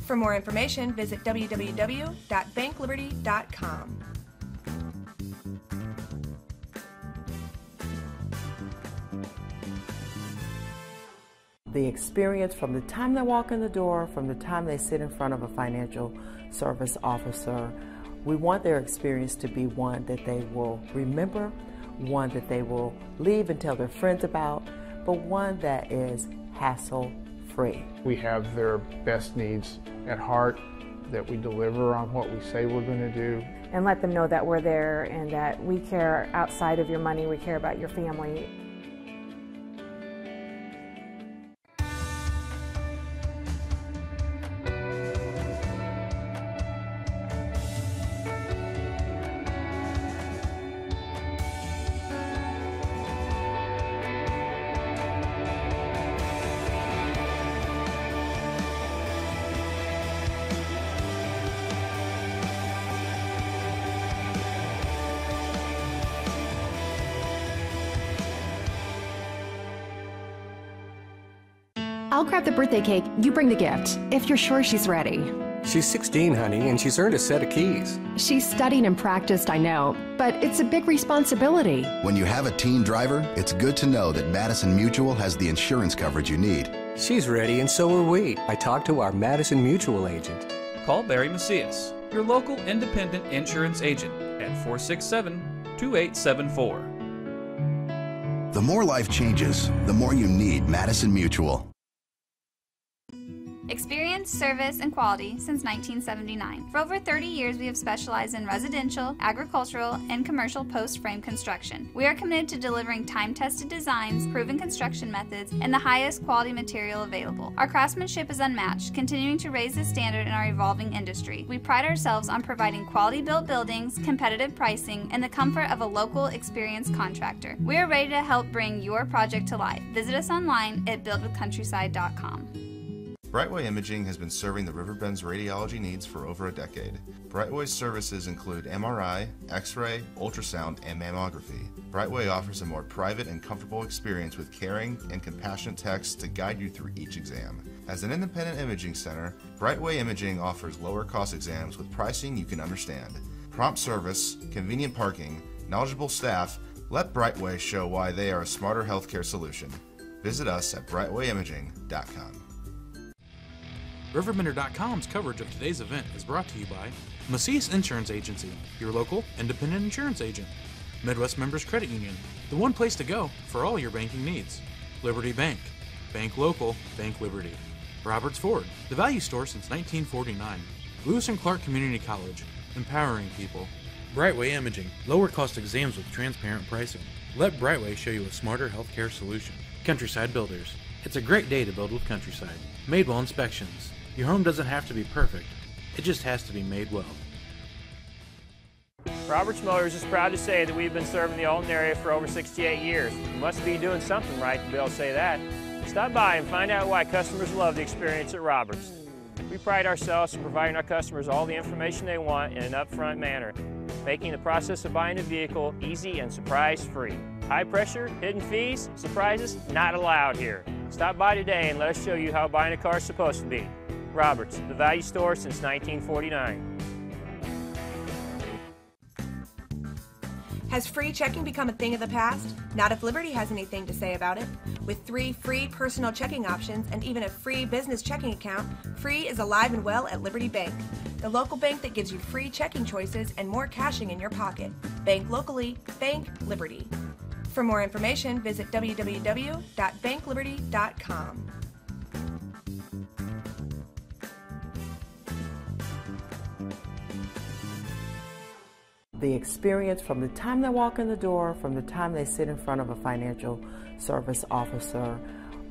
[SPEAKER 11] For more information, visit www.bankliberty.com.
[SPEAKER 12] The experience from the time they walk in the door, from the time they sit in front of a financial service officer, we want their experience to be one that they will remember, one that they will leave and tell their friends about, but one that is hassle-free.
[SPEAKER 13] We have their best needs at heart, that we deliver on what we say we're going to do.
[SPEAKER 14] And let them know that we're there and that we care outside of your money, we care about your family.
[SPEAKER 2] I'll grab the birthday cake, you bring the gift, if you're sure she's ready.
[SPEAKER 3] She's 16, honey, and she's earned a set of keys.
[SPEAKER 2] She's studied and practiced, I know, but it's a big responsibility.
[SPEAKER 4] When you have a teen driver, it's good to know that Madison Mutual has the insurance coverage you need.
[SPEAKER 3] She's ready, and so are we. I talked to our Madison Mutual agent.
[SPEAKER 5] Call Barry Macias, your local independent insurance agent, at 467-2874.
[SPEAKER 4] The more life changes, the more you need Madison Mutual.
[SPEAKER 6] Experience, service, and quality since 1979. For over 30 years, we have specialized in residential, agricultural, and commercial post-frame construction. We are committed to delivering time-tested designs, proven construction methods, and the highest quality material available. Our craftsmanship is unmatched, continuing to raise the standard in our evolving industry. We pride ourselves on providing quality-built buildings, competitive pricing, and the comfort of a local, experienced contractor. We are ready to help bring your project to life. Visit us online at buildwithcountryside.com.
[SPEAKER 8] Brightway Imaging has been serving the Riverbend's radiology needs for over a decade. Brightway's services include MRI, X-ray, ultrasound, and mammography. Brightway offers a more private and comfortable experience with caring and compassionate techs to guide you through each exam. As an independent imaging center, Brightway Imaging offers lower cost exams with pricing you can understand. Prompt service, convenient parking, knowledgeable staff. Let Brightway show why they are a smarter healthcare solution. Visit us at RiverBender.com.
[SPEAKER 1] RiverBender.com's coverage of today's event is brought to you by Macias Insurance Agency, your local independent insurance agent. Midwest Members Credit Union, the one place to go for all your banking needs. Liberty Bank, bank local, bank Liberty. Roberts Ford, the value store since 1949. Lewis and Clark Community College, empowering people. Brightway Imaging, lower cost exams with transparent pricing. Let Brightway show you a smarter healthcare solution. Countryside Builders, it's a great day to build with Countryside. Madewell Inspections, your home doesn't have to be perfect, it just has to be made well.
[SPEAKER 10] Roberts Motors is proud to say that we've been serving the Alton area for over 68 years. You must be doing something right to be able to say that. Stop by and find out why customers love the experience at Roberts. We pride ourselves in providing our customers all the information they want in an upfront manner, making the process of buying a vehicle easy and surprise-free. High pressure, hidden fees, surprises, not allowed here. Stop by today and let us show you how buying a car is supposed to be. Roberts, the value store since 1949.
[SPEAKER 11] Has free checking become a thing of the past? Not if Liberty has anything to say about it. With 3 free personal checking options and even a free business checking account, free is alive and well at Liberty Bank, the local bank that gives you free checking choices and more cashing in your pocket. Bank locally, bank Liberty. For more information, visit www.bankliberty.com.
[SPEAKER 12] The experience from the time they walk in the door, from the time they sit in front of a financial service officer,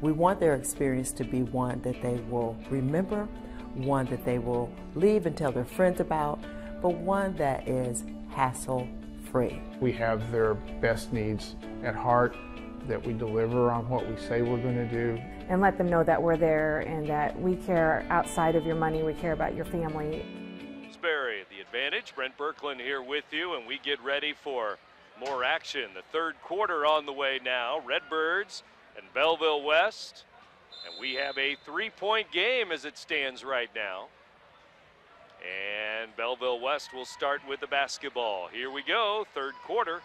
[SPEAKER 12] we want their experience to be one that they will remember, one that they will leave and tell their friends about, but one that is hassle-free.
[SPEAKER 13] We have their best needs at heart, that we deliver on what we say we're going to do.
[SPEAKER 14] And let them know that we're there and that we care outside of your money, we care about your family.
[SPEAKER 7] Barry, the advantage. Brent Berkland here with you, and we get ready for more action. The third quarter on the way now. Redbirds and Belleville West, and we have a 3-point game as it stands right now. And Belleville West will start with the basketball. Here we go, third quarter.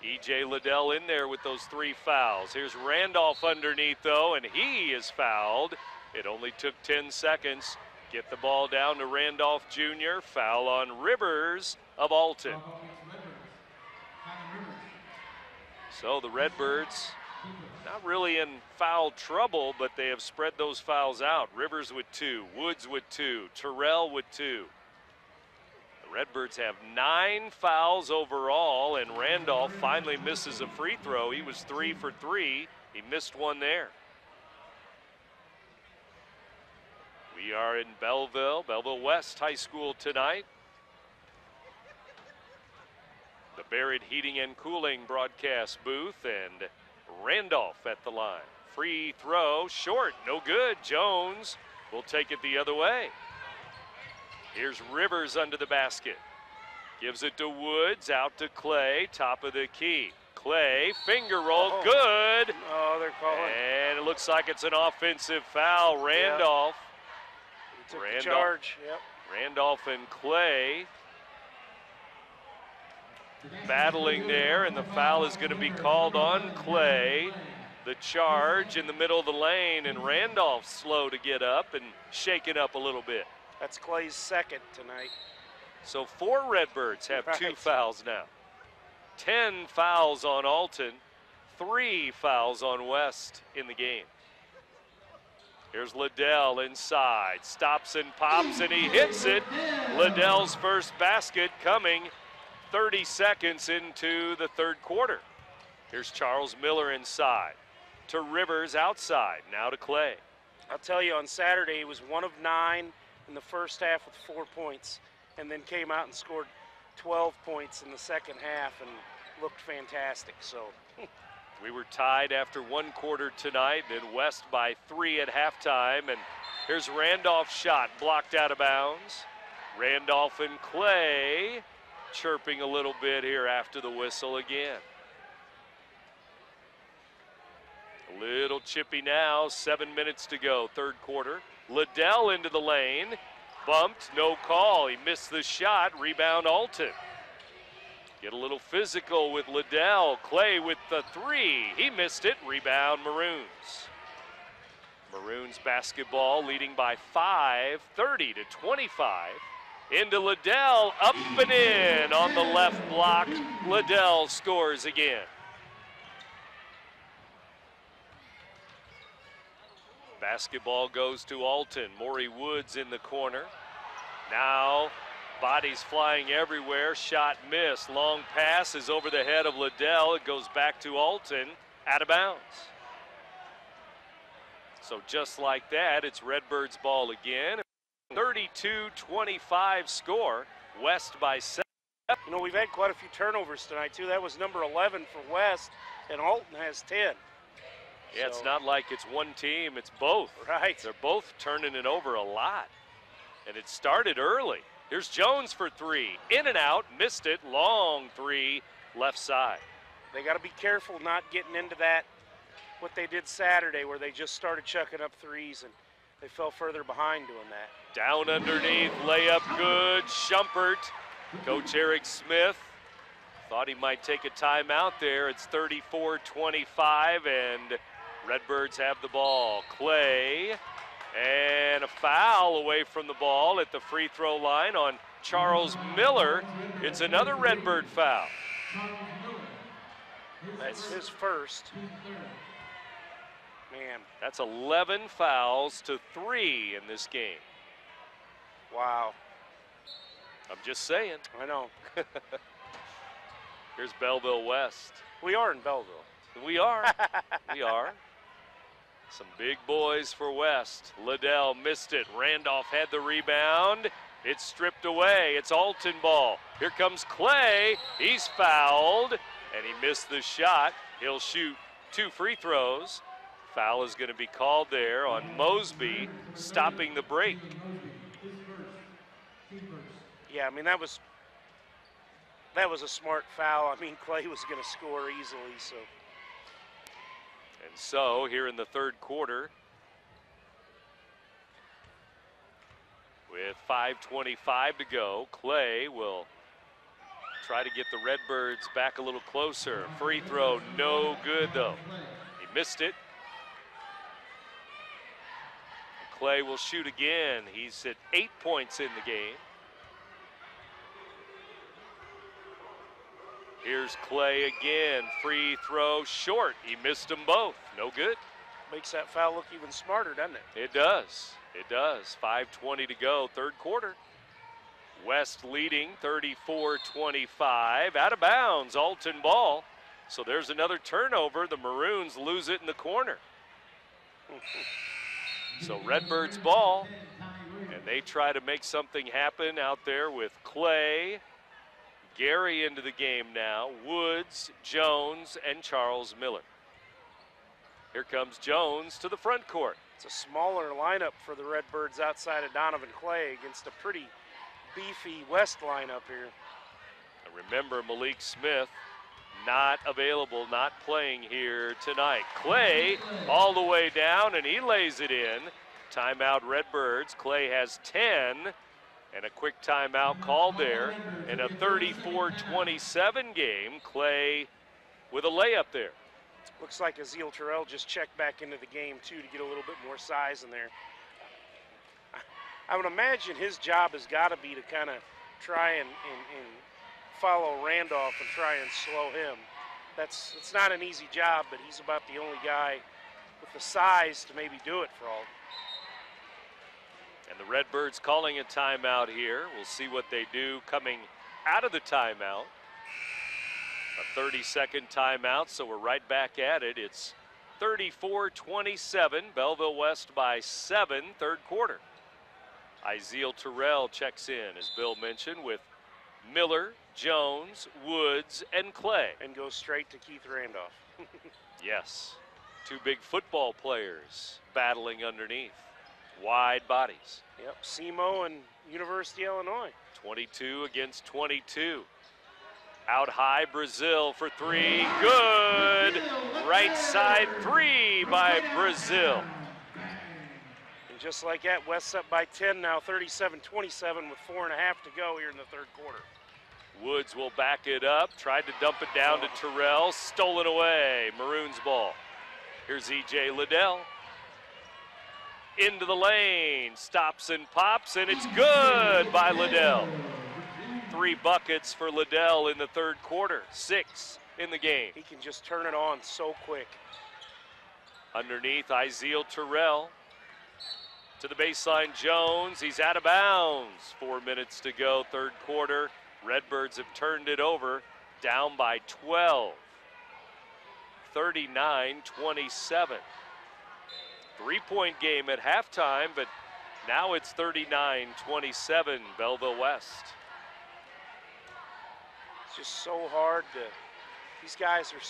[SPEAKER 7] E.J. Liddell in there with those 3 fouls. Here's Randolph underneath, though, and he is fouled. It only took 10 seconds. Get the ball down to Randolph Jr. Foul on Rivers of Alton. So the Redbirds not really in foul trouble, but they have spread those fouls out. Rivers with 2, Woods with 2, Terrell with 2. The Redbirds have 9 fouls overall, and Randolph finally misses a free throw. He was 3 for 3. He missed one there. We are in Belleville West High School tonight. The Barrett Heating and Cooling broadcast booth, and Randolph at the line. Free throw, short, no good. Jones will take it the other way. Here's Rivers under the basket. Gives it to Woods, out to Clay, top of the key. Clay, finger roll, good.
[SPEAKER 15] Oh, they're calling.
[SPEAKER 7] And it looks like it's an offensive foul. Randolph.
[SPEAKER 15] Took the charge, yep.
[SPEAKER 7] Randolph and Clay battling there, and the foul is going to be called on Clay. The charge in the middle of the lane, and Randolph slow to get up and shaken up a little bit.
[SPEAKER 15] That's Clay's second tonight.
[SPEAKER 7] So 4 Redbirds have
[SPEAKER 15] Right.
[SPEAKER 7] 2 fouls now. 10 fouls on Alton, 3 fouls on West in the game. Here's Liddell inside, stops and pops, and he hits it. Liddell's first basket coming 30 seconds into the third quarter. Here's Charles Miller inside, to Rivers outside, now to Clay.
[SPEAKER 15] I'll tell you, on Saturday, he was 1 of 9 in the first half with 4 points, and then came out and scored 12 points in the second half and looked fantastic. So
[SPEAKER 7] we were tied after 1 quarter tonight, and West by 3 at halftime. And here's Randolph's shot blocked out of bounds. Randolph and Clay chirping a little bit here after the whistle again. A little chippy now, 7 minutes to go, third quarter. Liddell into the lane, bumped, no call. He missed the shot, rebound Alton. Get a little physical with Liddell. Clay with the 3, he missed it, rebound Maroons. Maroons basketball leading by 5, 30-25. Into Liddell, up and in on the left block. Liddell scores again. Basketball goes to Alton. Maury Woods in the corner. Now, bodies flying everywhere. Shot missed. Long pass is over the head of Liddell. It goes back to Alton, out of bounds. So just like that, it's Redbirds ball again. 32-25 score. West by 7.
[SPEAKER 15] You know, we've had quite a few turnovers tonight, too. That was number 11 for West, and Alton has 10.
[SPEAKER 7] Yeah, so it's not like it's one team, it's both.
[SPEAKER 15] Right.
[SPEAKER 7] They're both turning it over a lot. And it started early. Here's Jones for 3. In and out, missed it. Long 3, left side.
[SPEAKER 15] They got to be careful not getting into that, what they did Saturday, where they just started chucking up 3s, and they fell further behind doing that.
[SPEAKER 7] Down underneath, layup good. Schumpert. Coach Eric Smith thought he might take a timeout there. It's 34-25, and Redbirds have the ball. Clay, and a foul away from the ball at the free throw line on Charles Miller. It's another Redbird foul.
[SPEAKER 15] That's his first. Man.
[SPEAKER 7] That's 11 fouls to 3 in this game.
[SPEAKER 15] Wow.
[SPEAKER 7] I'm just saying.
[SPEAKER 15] I know.
[SPEAKER 7] Here's Belleville West.
[SPEAKER 15] We are in Belleville.
[SPEAKER 7] We are. We are. Some big boys for West. Liddell missed it. Randolph had the rebound. It's stripped away. It's Alton ball. Here comes Clay. He's fouled, and he missed the shot. He'll shoot 2 free throws. Foul is going to be called there on Mosby, stopping the break.
[SPEAKER 15] Yeah, I mean, that was a smart foul. I mean, Clay was going to score easily, so.
[SPEAKER 7] And so, here in the third quarter, with 5:25 to go, Clay will try to get the Redbirds back a little closer. Free throw, no good though. He missed it. Clay will shoot again. He's at 8 points in the game. Here's Clay again. Free throw short. He missed them both. No good.
[SPEAKER 15] Makes that foul look even smarter, doesn't it?
[SPEAKER 7] It does. It does. 5:20 to go, third quarter. West leading 34-25. Out of bounds, Alton ball. So there's another turnover. The Maroons lose it in the corner. So Redbirds ball, and they try to make something happen out there with Clay, Gary into the game now, Woods, Jones, and Charles Miller. Here comes Jones to the front court.
[SPEAKER 15] It's a smaller lineup for the Redbirds outside of Donovan Clay against a pretty beefy West lineup here.
[SPEAKER 7] And remember, Malik Smith not available, not playing here tonight. Clay all the way down, and he lays it in. Timeout Redbirds. Clay has 10. And a quick timeout called there. In a 34-27 game, Clay with a layup there.
[SPEAKER 15] Looks like Azil Terrell just checked back into the game, too, to get a little bit more size in there. I would imagine his job has got to be to kind of try and follow Randolph and try and slow him. It's not an easy job, but he's about the only guy with the size to maybe do it for all.
[SPEAKER 7] And the Redbirds calling a timeout here. We'll see what they do coming out of the timeout. A 30-second timeout, so we're right back at it. It's 34-27, Belleville West by 7, third quarter. Izeel Terrell checks in, as Bill mentioned, with Miller, Jones, Woods, and Clay.
[SPEAKER 15] And goes straight to Keith Randolph.
[SPEAKER 7] Yes, two big football players battling underneath. Wide bodies.
[SPEAKER 15] Yep, SEMO and University of Illinois.
[SPEAKER 7] 22 against 22. Out high, Brazil for three. Good. Right side three by Brazil.
[SPEAKER 15] And just like that, West's up by 10 now, 37-27 with 4.5 to go here in the third quarter.
[SPEAKER 7] Woods will back it up. Tried to dump it down to Terrell. Stolen away. Maroons ball. Here's E.J. Liddell. Into the lane. Stops and pops, and it's good by Liddell. 3 buckets for Liddell in the third quarter. 6 in the game.
[SPEAKER 15] He can just turn it on so quick.
[SPEAKER 7] Underneath, Izeel Terrell. To the baseline, Jones. He's out of bounds. 4 minutes to go, third quarter. Redbirds have turned it over, down by 12. 39-27. 3-point game at halftime, but now it's 39-27, Belleville West.
[SPEAKER 15] It's just so hard to, these guys are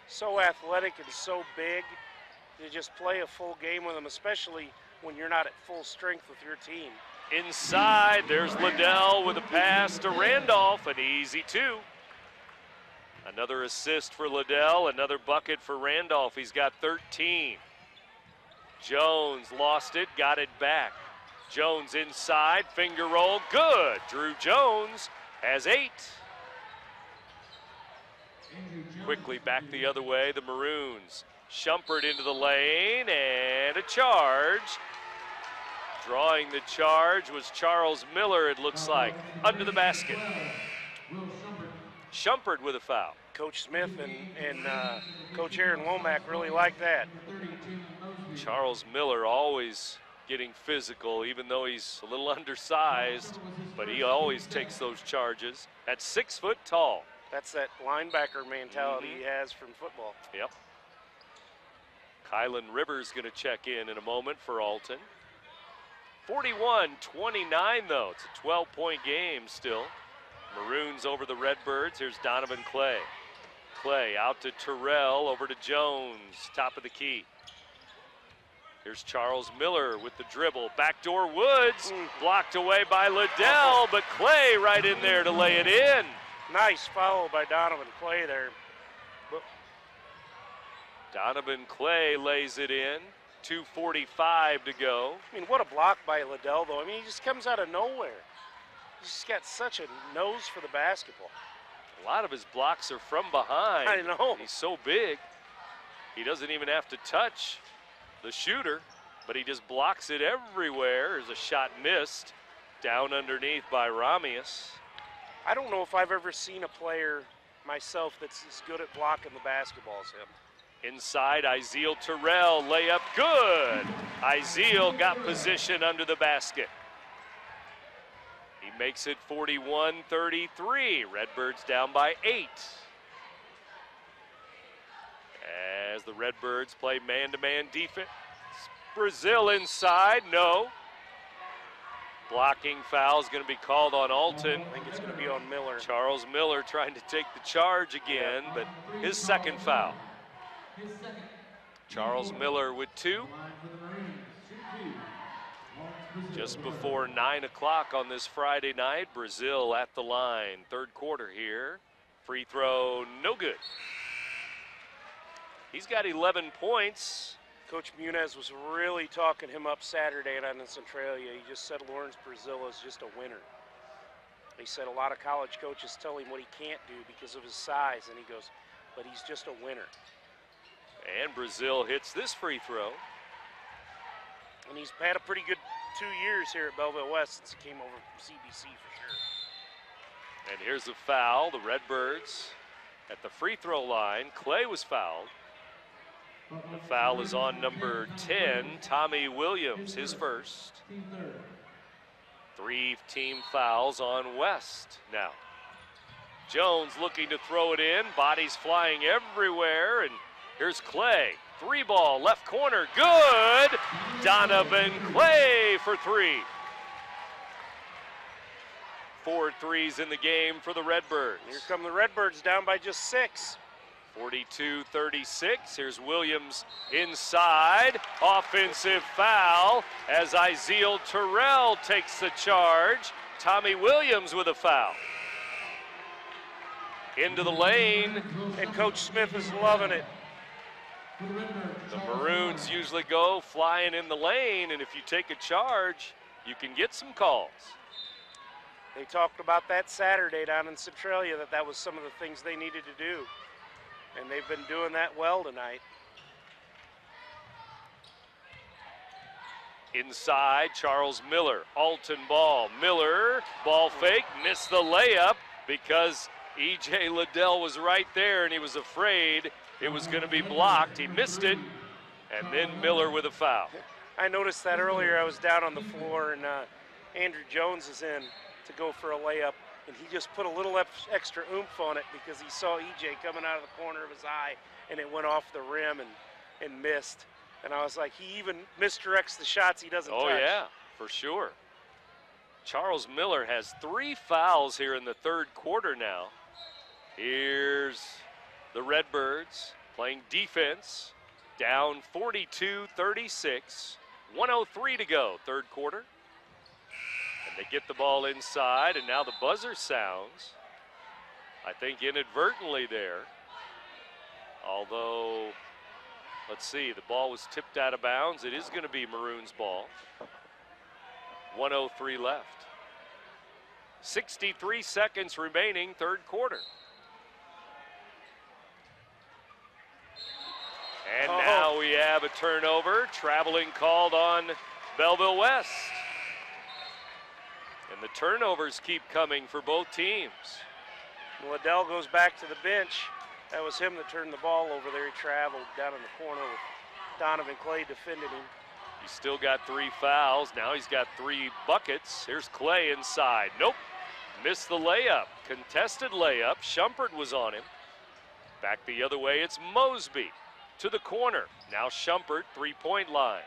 [SPEAKER 15] so athletic and so big to just play a full game with them, especially when you're not at full strength with your team.
[SPEAKER 7] Inside, there's Liddell with a pass to Randolph, an easy 2. Another assist for Liddell, another bucket for Randolph. He's got 13. Jones lost it, got it back. Jones inside, finger roll, good. Drew Jones has 8. Quickly back the other way, the Maroons. Shumpert into the lane, and a charge. Drawing the charge was Charles Miller, it looks like, under the basket. Shumpert with a foul.
[SPEAKER 15] Coach Smith and Coach Aaron Womack really like that.
[SPEAKER 7] Charles Miller always getting physical, even though he's a little undersized, but he always takes those charges. At 6 foot tall.
[SPEAKER 15] That's that linebacker mentality he has from football.
[SPEAKER 7] Yep. Kylan Rivers going to check in a moment for Alton. 41-29 though. It's a 12-point game still. Maroons over the Redbirds. Here's Donovan Clay. Clay out to Terrell, over to Jones, top of the key. Here's Charles Miller with the dribble. Backdoor Woods, blocked away by Liddell, but Clay right in there to lay it in.
[SPEAKER 15] Nice follow by Donovan Clay there.
[SPEAKER 7] Donovan Clay lays it in. 2:45 to go.
[SPEAKER 15] I mean, what a block by Liddell, though. I mean, he just comes out of nowhere. He's just got such a nose for the basketball.
[SPEAKER 7] A lot of his blocks are from behind.
[SPEAKER 15] I know.
[SPEAKER 7] He's so big. He doesn't even have to touch the shooter, but he just blocks it everywhere. There's a shot missed down underneath by Ramius.
[SPEAKER 15] I don't know if I've ever seen a player myself that's as good at blocking the basketball as him.
[SPEAKER 7] Inside, Izeel Terrell, layup good. Izeel got position under the basket. He makes it 41-33. Redbirds down by 8. As the Redbirds play man-to-man defense. Brazil inside, no. Blocking foul is going to be called on Alton.
[SPEAKER 15] I think it's going to be on Miller.
[SPEAKER 7] Charles Miller trying to take the charge again, but his second foul. Charles Miller with 2. Just before 9 o'clock on this Friday night, Brazil at the line. Third quarter here. Free throw, no good. He's got 11 points
[SPEAKER 15] Coach Muniz was really talking him up Saturday night in Centralia. He just said Lawrence Brazil is just a winner. He said a lot of college coaches tell him what he can't do because of his size, and he goes, but he's just a winner.
[SPEAKER 7] And Brazil hits this free throw.
[SPEAKER 15] And he's had a pretty good 2 years here at Belleville West since he came over from CBC for sure.
[SPEAKER 7] And here's a foul. The Redbirds at the free throw line. Clay was fouled. The foul is on number 10, Tommy Williams, his first. 3 team fouls on West now. Jones looking to throw it in, bodies flying everywhere, and here's Clay. 3-ball, left corner, good! Donovan Clay for 3. 4 threes in the game for the Redbirds.
[SPEAKER 15] Here come the Redbirds down by just 6.
[SPEAKER 7] 42-36, here's Williams inside, offensive foul as Iziel Terrell takes the charge. Tommy Williams with a foul. Into the lane.
[SPEAKER 15] And Coach Smith is loving it.
[SPEAKER 7] The Maroons usually go flying in the lane, and if you take a charge, you can get some calls.
[SPEAKER 15] They talked about that Saturday down in Centralia, that was some of the things they needed to do. And they've been doing that well tonight.
[SPEAKER 7] Inside, Charles Miller, Alton ball. Miller, ball fake, missed the layup because E.J. Liddell was right there and he was afraid it was going to be blocked. He missed it, and then Miller with a foul.
[SPEAKER 15] I noticed that earlier. I was down on the floor, and Andrew Jones is in to go for a layup, and he just put a little extra oomph on it because he saw E.J. coming out of the corner of his eye, and it went off the rim and missed. And I was like, he even misdirects the shots he doesn't touch.
[SPEAKER 7] Oh, yeah, for sure. Charles Miller has 3 fouls here in the third quarter now. Here's the Redbirds playing defense, down 42-36, 1:03 to go, third quarter. And they get the ball inside, and now the buzzer sounds. I think inadvertently there. Although, let's see, the ball was tipped out of bounds. It is going to be Maroons' ball. 1:03 left. 63 seconds remaining, third quarter. And now we have a turnover, traveling called on Belleville West. And the turnovers keep coming for both teams.
[SPEAKER 15] Liddell goes back to the bench. That was him that turned the ball over there. He traveled down in the corner with Donovan Clay defending him.
[SPEAKER 7] He's still got 3 fouls. Now he's got 3 buckets. Here's Clay inside. Nope. Missed the layup. Contested layup. Shumpert was on him. Back the other way, it's Mosby to the corner. Now Shumpert, 3-point line.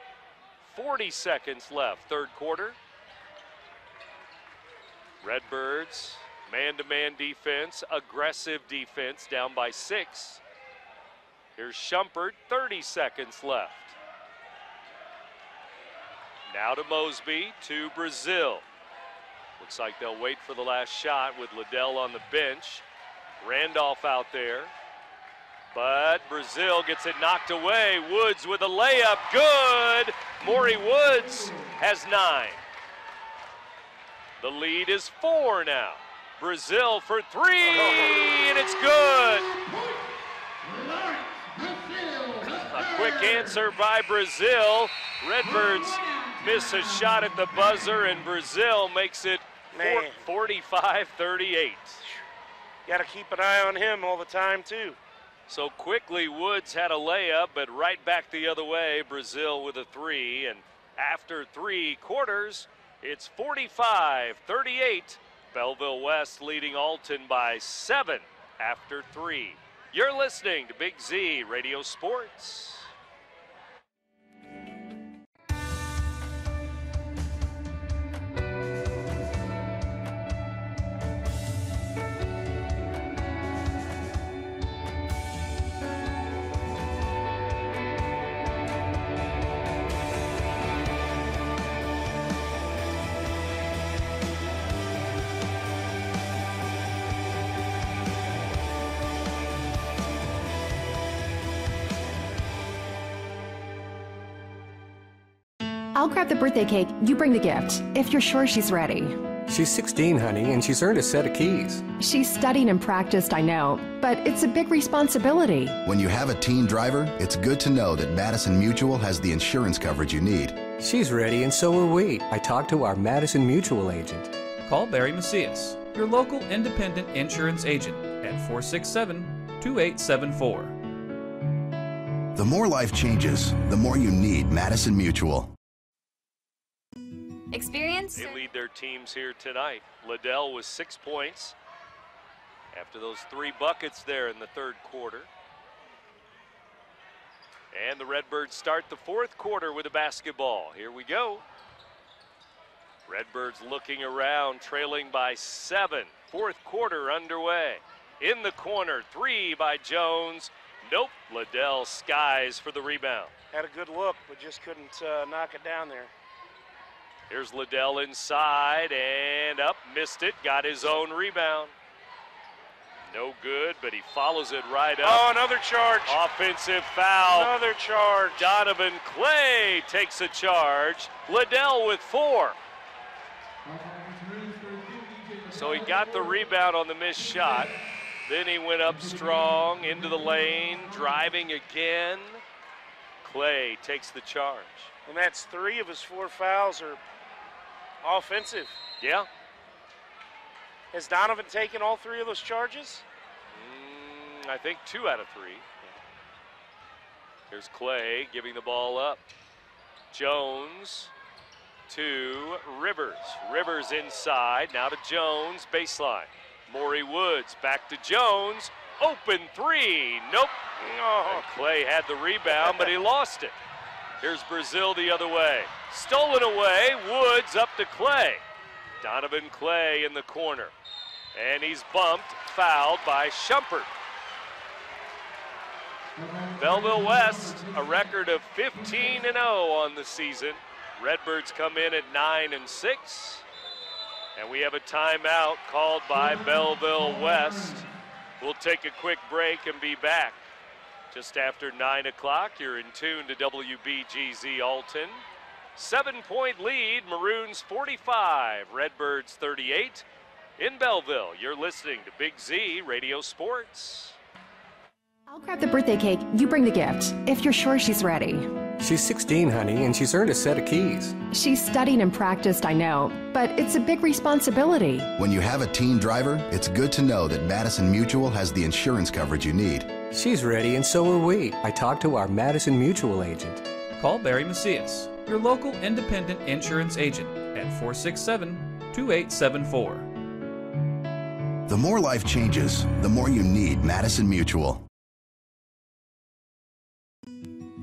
[SPEAKER 7] 40 seconds left, third quarter. Redbirds, man-to-man defense, aggressive defense, down by 6. Here's Shumpert, 30 seconds left. Now to Mosby, to Brazil. Looks like they'll wait for the last shot with Liddell on the bench. Randolph out there. But Brazil gets it knocked away. Woods with a layup, good! Maury Woods has 9. The lead is 4 now. Brazil for 3, and it's good! A quick answer by Brazil. Redbirds miss a shot at the buzzer, and Brazil makes it 45-38.
[SPEAKER 15] Got to keep an eye on him all the time, too.
[SPEAKER 7] So quickly, Woods had a layup, but right back the other way, Brazil with a 3. And after 3 quarters, it's 45-38. Belleville West leading Alton by 7 after 3. You're listening to Big Z Radio Sports.
[SPEAKER 2] I'll grab the birthday cake, you bring the gift, if you're sure she's ready.
[SPEAKER 3] She's 16, honey, and she's earned a set of keys.
[SPEAKER 2] She's studied and practiced, I know, but it's a big responsibility.
[SPEAKER 4] When you have a teen driver, it's good to know that Madison Mutual has the insurance coverage you need.
[SPEAKER 3] She's ready, and so are we. I talked to our Madison Mutual agent.
[SPEAKER 5] Call Barry Macias, your local independent insurance agent, at 467-2874.
[SPEAKER 4] The more life changes, the more you need Madison Mutual.
[SPEAKER 6] Experience.
[SPEAKER 7] They lead their teams here tonight. Liddell with 6 points after those 3 buckets there in the third quarter. And the Redbirds start the fourth quarter with a basketball. Here we go. Redbirds looking around, trailing by 7. Fourth quarter underway. In the corner, 3 by Jones. Nope, Liddell skies for the rebound.
[SPEAKER 15] Had a good look, but just couldn't knock it down there.
[SPEAKER 7] Here's Liddell inside and up, missed it, got his own rebound. No good, but he follows it right up.
[SPEAKER 15] Oh, another charge.
[SPEAKER 7] Offensive foul.
[SPEAKER 15] Another charge.
[SPEAKER 7] Donovan Clay takes a charge. Liddell with 4. So he got the rebound on the missed shot. Then he went up strong into the lane, driving again. Clay takes the charge.
[SPEAKER 15] And that's 3 of his 4 fouls are offensive.
[SPEAKER 7] Yeah.
[SPEAKER 15] Has Donovan taken all 3 of those charges?
[SPEAKER 7] I think 2 out of 3. Here's Clay giving the ball up. Jones to Rivers. Rivers inside, now to Jones, baseline. Maury Woods back to Jones. Open 3. Nope. Oh. And Clay had the rebound, but he lost it. Here's Brazil the other way. Stolen away. Woods up to Clay. Donovan Clay in the corner. And he's bumped, fouled by Shumpert. Belleville West, a record of 15-0 on the season. Redbirds come in at 9-6. And we have a timeout called by Belleville West. We'll take a quick break and be back just after 9 o'clock. You're in tune to WBGZ Alton. 7-point lead, Maroons 45, Redbirds 38. In Belleville, you're listening to Big Z Radio Sports.
[SPEAKER 2] I'll grab the birthday cake, you bring the gift, if you're sure she's ready.
[SPEAKER 3] She's 16, honey, and she's earned a set of keys.
[SPEAKER 2] She's studied and practiced, I know, but it's a big responsibility.
[SPEAKER 4] When you have a teen driver, it's good to know that Madison Mutual has the insurance coverage you need.
[SPEAKER 3] She's ready, and so are we. I talked to our Madison Mutual agent.
[SPEAKER 5] Call Barry Macias, your local independent insurance agent, at 467-2874.
[SPEAKER 4] The more life changes, the more you need Madison Mutual.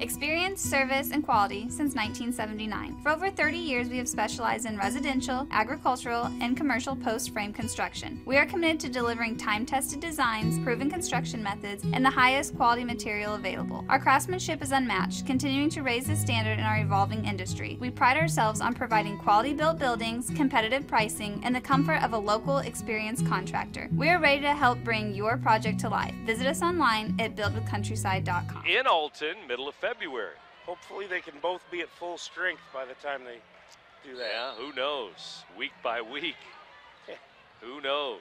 [SPEAKER 6] Experience, service, and quality since 1979. For over 30 years, we have specialized in residential, agricultural, and commercial post-frame construction. We are committed to delivering time-tested designs, proven construction methods, and the highest quality material available. Our craftsmanship is unmatched, continuing to raise the standard in our evolving industry. We pride ourselves on providing quality-built buildings, competitive pricing, and the comfort of a local, experienced contractor. We are ready to help bring your project to life. Visit us online at buildwithcountryside.com.
[SPEAKER 7] In Alton, middle of February.
[SPEAKER 15] Hopefully they can both be at full strength by the time they do that.
[SPEAKER 7] Yeah, who knows? Week by week. Who knows?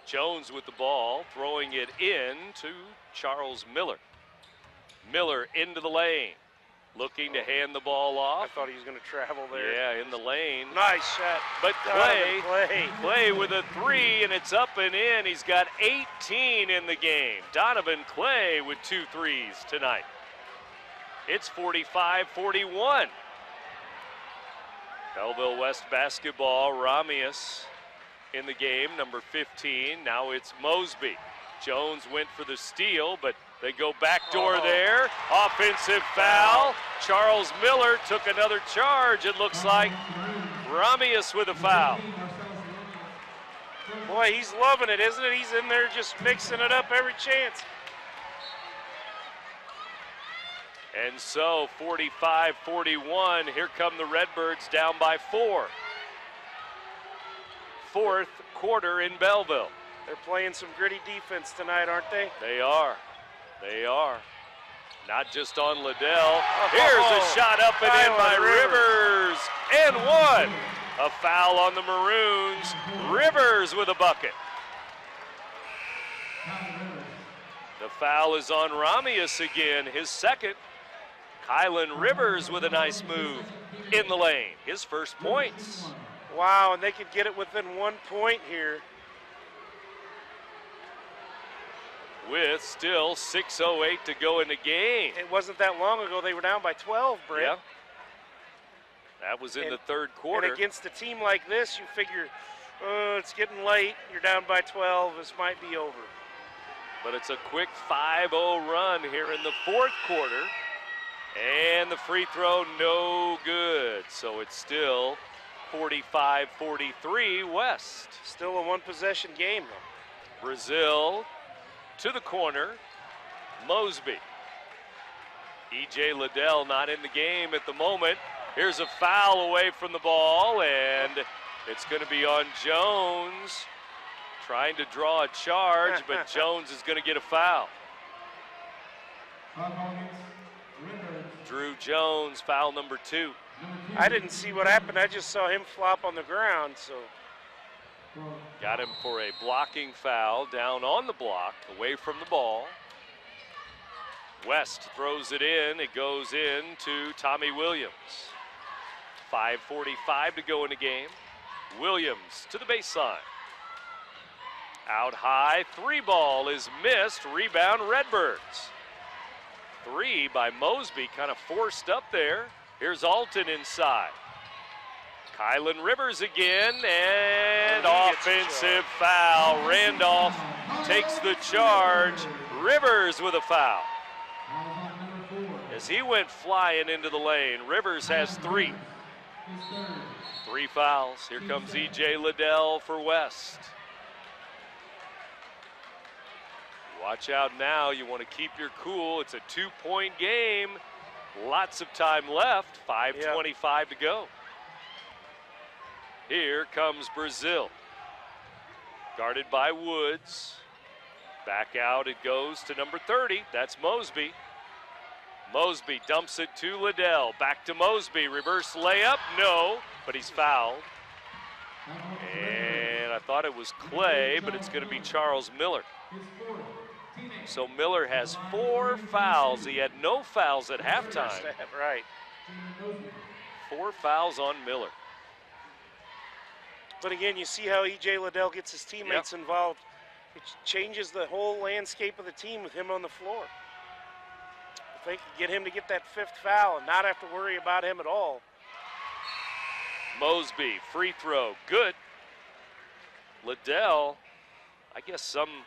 [SPEAKER 7] Jones with the ball, throwing it in to Charles Miller. Miller into the lane, looking to hand the ball off.
[SPEAKER 15] I thought he was going to travel there.
[SPEAKER 7] Yeah, in the lane.
[SPEAKER 15] Nice shot.
[SPEAKER 7] But Clay with a 3, and it's up and in. He's got 18 in the game. Donovan Clay with 2 threes tonight. It's 45-41. Belleville West basketball, Ramius in the game, number 15. Now it's Mosby. Jones went for the steal, but they go backdoor there. Offensive foul. Charles Miller took another charge, it looks like. Ramius with a foul.
[SPEAKER 15] Boy, he's loving it, isn't it? He's in there just mixing it up every chance.
[SPEAKER 7] And so 45-41, here come the Redbirds down by 4. Fourth quarter in Belleville.
[SPEAKER 15] They're playing some gritty defense tonight, aren't they?
[SPEAKER 7] They are. They are. Not just on Liddell. Here's a shot up and in by Rivers. And one. A foul on the Maroons. Rivers with a bucket. The foul is on Ramius again, his second. Kylan Rivers with a nice move in the lane. His first points.
[SPEAKER 15] Wow, and they could get it within 1 point here.
[SPEAKER 7] With still 6:08 to go in the game.
[SPEAKER 15] It wasn't that long ago they were down by 12, Brett.
[SPEAKER 7] Yeah. That was in the third quarter.
[SPEAKER 15] And against a team like this, you figure, it's getting late, you're down by 12, this might be over.
[SPEAKER 7] But it's a quick 5-0 run here in the fourth quarter. And the free throw, no good. So it's still 45-43 West.
[SPEAKER 15] Still a one-possession game, though.
[SPEAKER 7] Brazil to the corner. Mosby. E.J. Liddell not in the game at the moment. Here's a foul away from the ball, and it's going to be on Jones. Trying to draw a charge, but Jones is going to get a foul. Drew Jones, foul number 2.
[SPEAKER 15] I didn't see what happened. I just saw him flop on the ground, so.
[SPEAKER 7] Got him for a blocking foul, down on the block, away from the ball. West throws it in. It goes in to Tommy Williams. 5:45 to go in the game. Williams to the baseline. Out high, 3 ball is missed. Rebound, Redbirds. 3 by Mosby, kind of forced up there. Here's Alton inside. Kylan Rivers again, and offensive foul. Randolph takes the charge. Rivers with a foul. As he went flying into the lane, Rivers has 3. 3 fouls. Here comes E.J. Liddell for West. Watch out now. You want to keep your cool. It's a 2-point game. Lots of time left. 5:25 to go. Here comes Brazil. Guarded by Woods. Back out it goes to number 30. That's Mosby. Mosby dumps it to Liddell. Back to Mosby. Reverse layup. No, but he's fouled. And I thought it was Clay, but it's going to be Charles Miller. So Miller has 4 fouls. He had no fouls at halftime.
[SPEAKER 15] Right.
[SPEAKER 7] 4 fouls on Miller.
[SPEAKER 15] But again, you see how E.J. Liddell gets his teammates involved. It changes the whole landscape of the team with him on the floor. If they could get him to get that 5th foul and not have to worry about him at all.
[SPEAKER 7] Mosby, free throw, good. Liddell, I guess some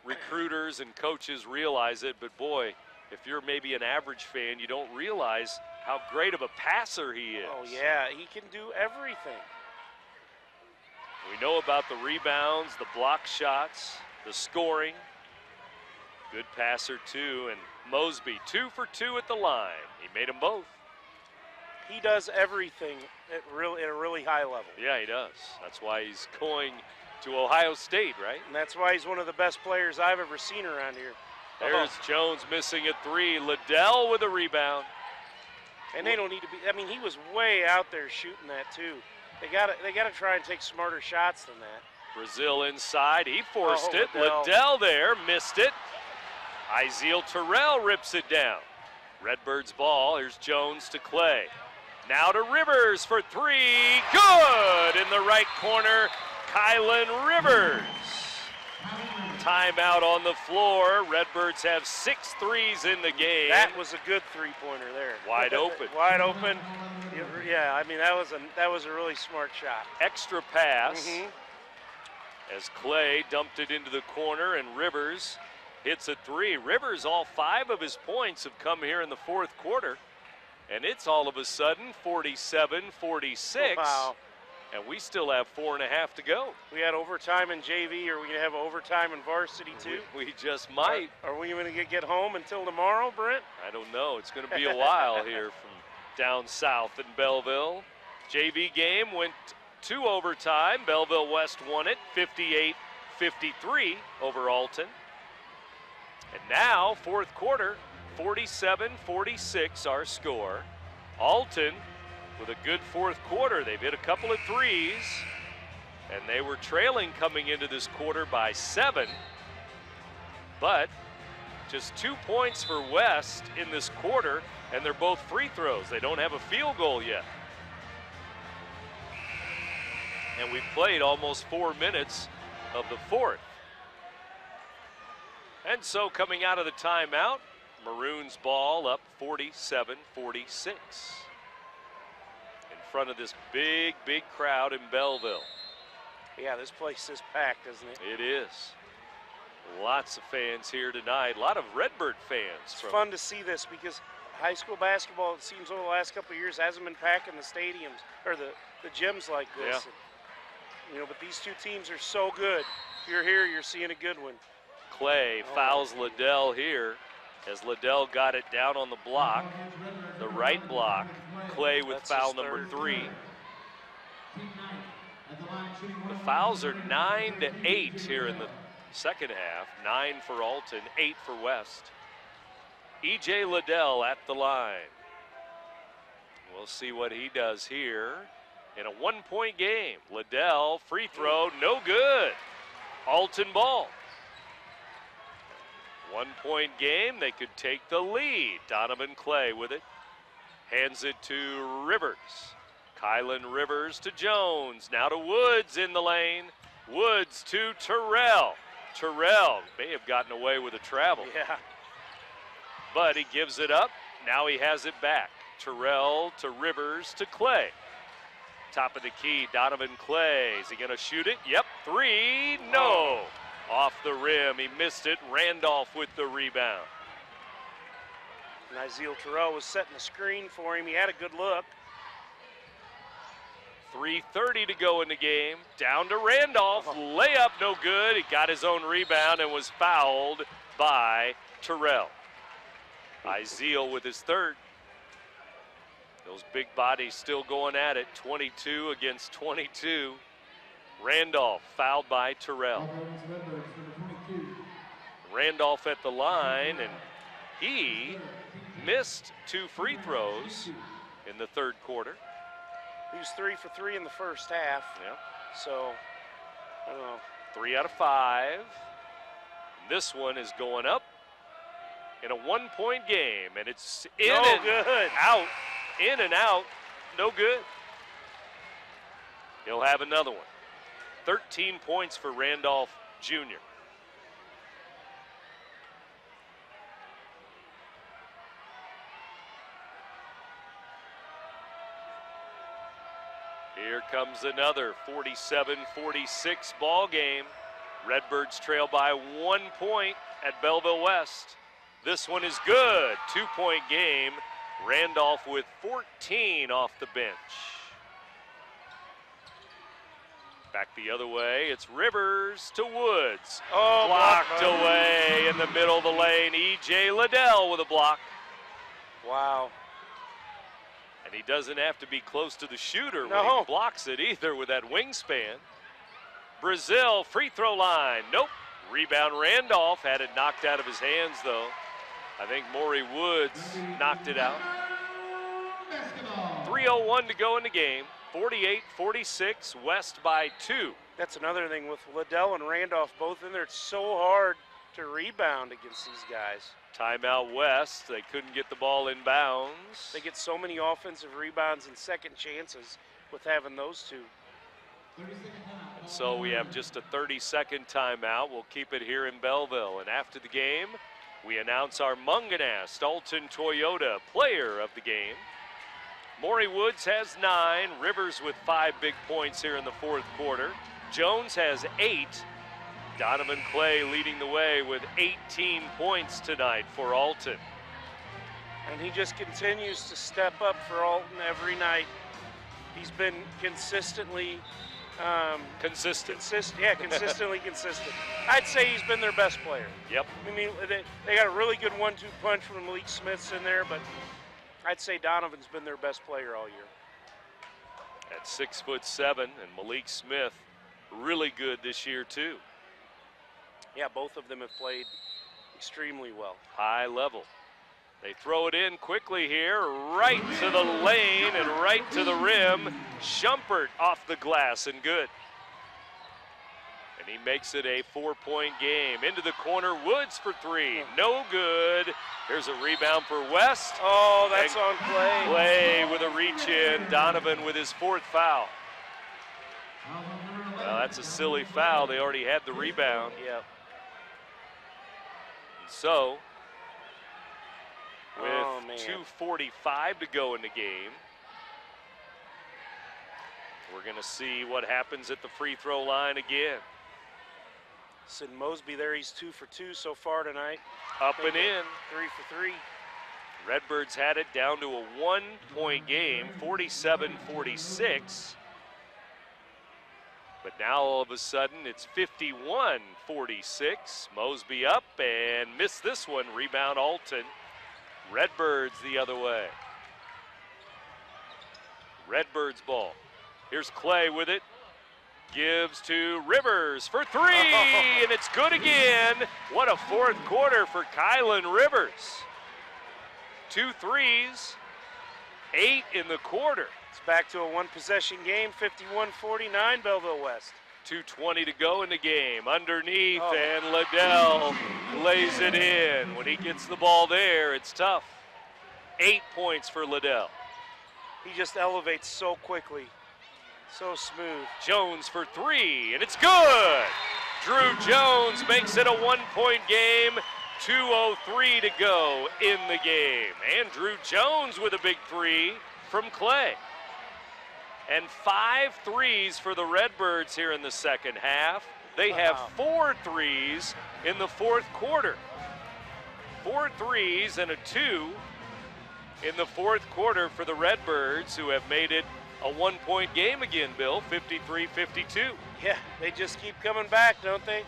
[SPEAKER 7] recruiters and coaches realize it, but boy, if you're maybe an average fan, you don't realize how great of a passer he is.
[SPEAKER 15] Oh yeah, he can do everything.
[SPEAKER 7] We know about the rebounds, the block shots, the scoring. Good passer too, and Mosby 2 for 2 at the line. He made them both.
[SPEAKER 15] He does everything at a really high level.
[SPEAKER 7] Yeah, he does. That's why he's going to Ohio State, right?
[SPEAKER 15] And that's why he's one of the best players I've ever seen around here.
[SPEAKER 7] There's Jones missing a 3. Liddell with a rebound.
[SPEAKER 15] And they don't need to be, I mean, he was way out there shooting that too. They gotta try and take smarter shots than that.
[SPEAKER 7] Brazil inside, he forced it. Liddell there, missed it. Iziel Terrell rips it down. Redbirds ball, here's Jones to Clay. Now to Rivers for 3, good! In the right corner, Kylan Rivers. Timeout on the floor. Redbirds have 6 threes in the game.
[SPEAKER 15] That was a good 3-pointer there.
[SPEAKER 7] Wide open.
[SPEAKER 15] Wide open. Yeah, I mean, that was a really smart shot.
[SPEAKER 7] Extra pass as Clay dumped it into the corner, and Rivers hits a 3. Rivers, all 5 of his points have come here in the fourth quarter, and it's all of a sudden 47-46.
[SPEAKER 15] Wow.
[SPEAKER 7] And we still have 4.5 to go.
[SPEAKER 15] We had overtime in JV. Are we going to have overtime in varsity too?
[SPEAKER 7] We just might.
[SPEAKER 15] Are we going to get home until tomorrow, Brent?
[SPEAKER 7] I don't know. It's going to be a while here from down south in Belleville. JV game went to overtime. Belleville West won it 58-53 over Alton. And now, fourth quarter, 47-46 our score. Alton with a good fourth quarter. They've hit a couple of threes, and they were trailing coming into this quarter by 7. But just 2 points for West in this quarter, and they're both free throws. They don't have a field goal yet. And we've played almost 4 minutes of the fourth. And so coming out of the timeout, Maroons ball up 47-46. In front of this big, big crowd in Belleville.
[SPEAKER 15] Yeah, this place is packed, isn't it?
[SPEAKER 7] It is. Lots of fans here tonight. A lot of Redbird fans.
[SPEAKER 15] It's fun to see this because high school basketball, it seems over the last couple of years, hasn't been packing the stadiums or the gyms like this.
[SPEAKER 7] Yeah.
[SPEAKER 15] And, you know, but these two teams are so good. If you're here, you're seeing a good one.
[SPEAKER 7] Clay fouls Liddell here as Liddell got it down on the block, the right block. Clay with foul number 3. The fouls are 9 to 8 here in the second half. 9 for Alton, 8 for West. E.J. Liddell at the line. We'll see what he does here in a 1-point game. Liddell, free throw, no good. Alton ball. 1-point game, they could take the lead. Donovan Clay with it. Hands it to Rivers. Kylan Rivers to Jones. Now to Woods in the lane. Woods to Terrell. Terrell may have gotten away with a travel.
[SPEAKER 15] Yeah.
[SPEAKER 7] But he gives it up. Now he has it back. Terrell to Rivers to Clay. Top of the key, Donovan Clay. Is he going to shoot it? Yep, 3, no. Off the rim, he missed it. Randolph with the rebound.
[SPEAKER 15] Niziel Terrell was setting the screen for him. He had a good look.
[SPEAKER 7] 3:30 to go in the game. Down to Randolph. Layup no good. He got his own rebound and was fouled by Terrell. Niziel with his third. Those big bodies still going at it. 22 against 22. Randolph fouled by Terrell. Randolph at the line, and he missed 2 free throws in the third quarter.
[SPEAKER 15] He was 3 for 3 in the first half.
[SPEAKER 7] Yeah.
[SPEAKER 15] So, I don't know.
[SPEAKER 7] 3 out of 5. This one is going up in a 1-point game, and it's in and
[SPEAKER 15] good.
[SPEAKER 7] Out. In and out. No good. He'll have another one. 13 points for Randolph Jr. Here comes another 47-46 ball game. Redbirds trail by 1 point at Belleville West. This one is good. 2-point game. Randolph with 14 off the bench. Back the other way, it's Rivers to Woods.
[SPEAKER 15] Oh,
[SPEAKER 7] blocked away in the middle of the lane. E.J. Liddell with a block.
[SPEAKER 15] Wow.
[SPEAKER 7] And he doesn't have to be close to the shooter when
[SPEAKER 15] No.
[SPEAKER 7] he blocks it either with that wingspan. Brazil, free throw line. Nope. Rebound Randolph, had it knocked out of his hands though. I think Maury Woods knocked it out. 3:01 to go in the game. 48-46, West by 2.
[SPEAKER 15] That's another thing with Liddell and Randolph both in there. It's so hard to rebound against these guys.
[SPEAKER 7] Timeout West. They couldn't get the ball in bounds.
[SPEAKER 15] They get so many offensive rebounds and second chances with having those two.
[SPEAKER 7] And so we have just a 30-second timeout. We'll keep it here in Belleville. And after the game, we announce our Munganast Alton Toyota player of the game. Maury Woods has 9. Rivers with 5 big points here in the fourth quarter. Jones has 8. Donovan Clay leading the way with 18 points tonight for Alton.
[SPEAKER 15] And he just continues to step up for Alton every night. He's been consistently
[SPEAKER 7] consistent.
[SPEAKER 15] Consistently consistent. I'd say he's been their best player.
[SPEAKER 7] Yep.
[SPEAKER 15] I mean, they got a really good 1-2 punch when Malik Smith's in there, but I'd say Donovan's been their best player all year.
[SPEAKER 7] At 6'7", and Malik Smith really good this year too.
[SPEAKER 15] Yeah, both of them have played extremely well.
[SPEAKER 7] High level. They throw it in quickly here, right to the lane and right to the rim. Schumpert off the glass and good. And he makes it a 4-point game. Into the corner, Woods for three. No good. Here's a rebound for West.
[SPEAKER 15] Oh, that's on Clay.
[SPEAKER 7] Clay with a reach in. Donovan with his 4th foul. Well, that's a silly foul. They already had the rebound.
[SPEAKER 15] Yep.
[SPEAKER 7] So, with 2:45 to go in the game, we're going to see what happens at the free throw line again.
[SPEAKER 15] Sid Mosby there, he's 2 for 2 so far tonight.
[SPEAKER 7] Up and in.
[SPEAKER 15] 3 for 3.
[SPEAKER 7] Redbirds had it down to a 1-point game, 47-46. But now all of a sudden it's 51-46. Mosby up and missed this one. Rebound Alton. Redbirds the other way. Redbirds ball. Here's Clay with it. Gives to Rivers for three, and it's good again. What a 4th quarter for Kylan Rivers. 2 threes, 8 in the quarter.
[SPEAKER 15] It's back to a 1-possession game, 51-49 Belleville West.
[SPEAKER 7] 2:20 to go in the game. Underneath, and Liddell lays it in. When he gets the ball there, it's tough. 8 points for Liddell.
[SPEAKER 15] He just elevates so quickly. So smooth.
[SPEAKER 7] Jones for three, and it's good. Drew Jones makes it a 1-point game. 2:03 to go in the game. And Drew Jones with a big three from Clay. And 5 threes for the Redbirds here in the second half. They have 4 threes in the 4th quarter. 4 threes and a 2 in the 4th quarter for the Redbirds, who have made it a 1-point game again, Bill, 53-52.
[SPEAKER 15] Yeah, they just keep coming back, don't they?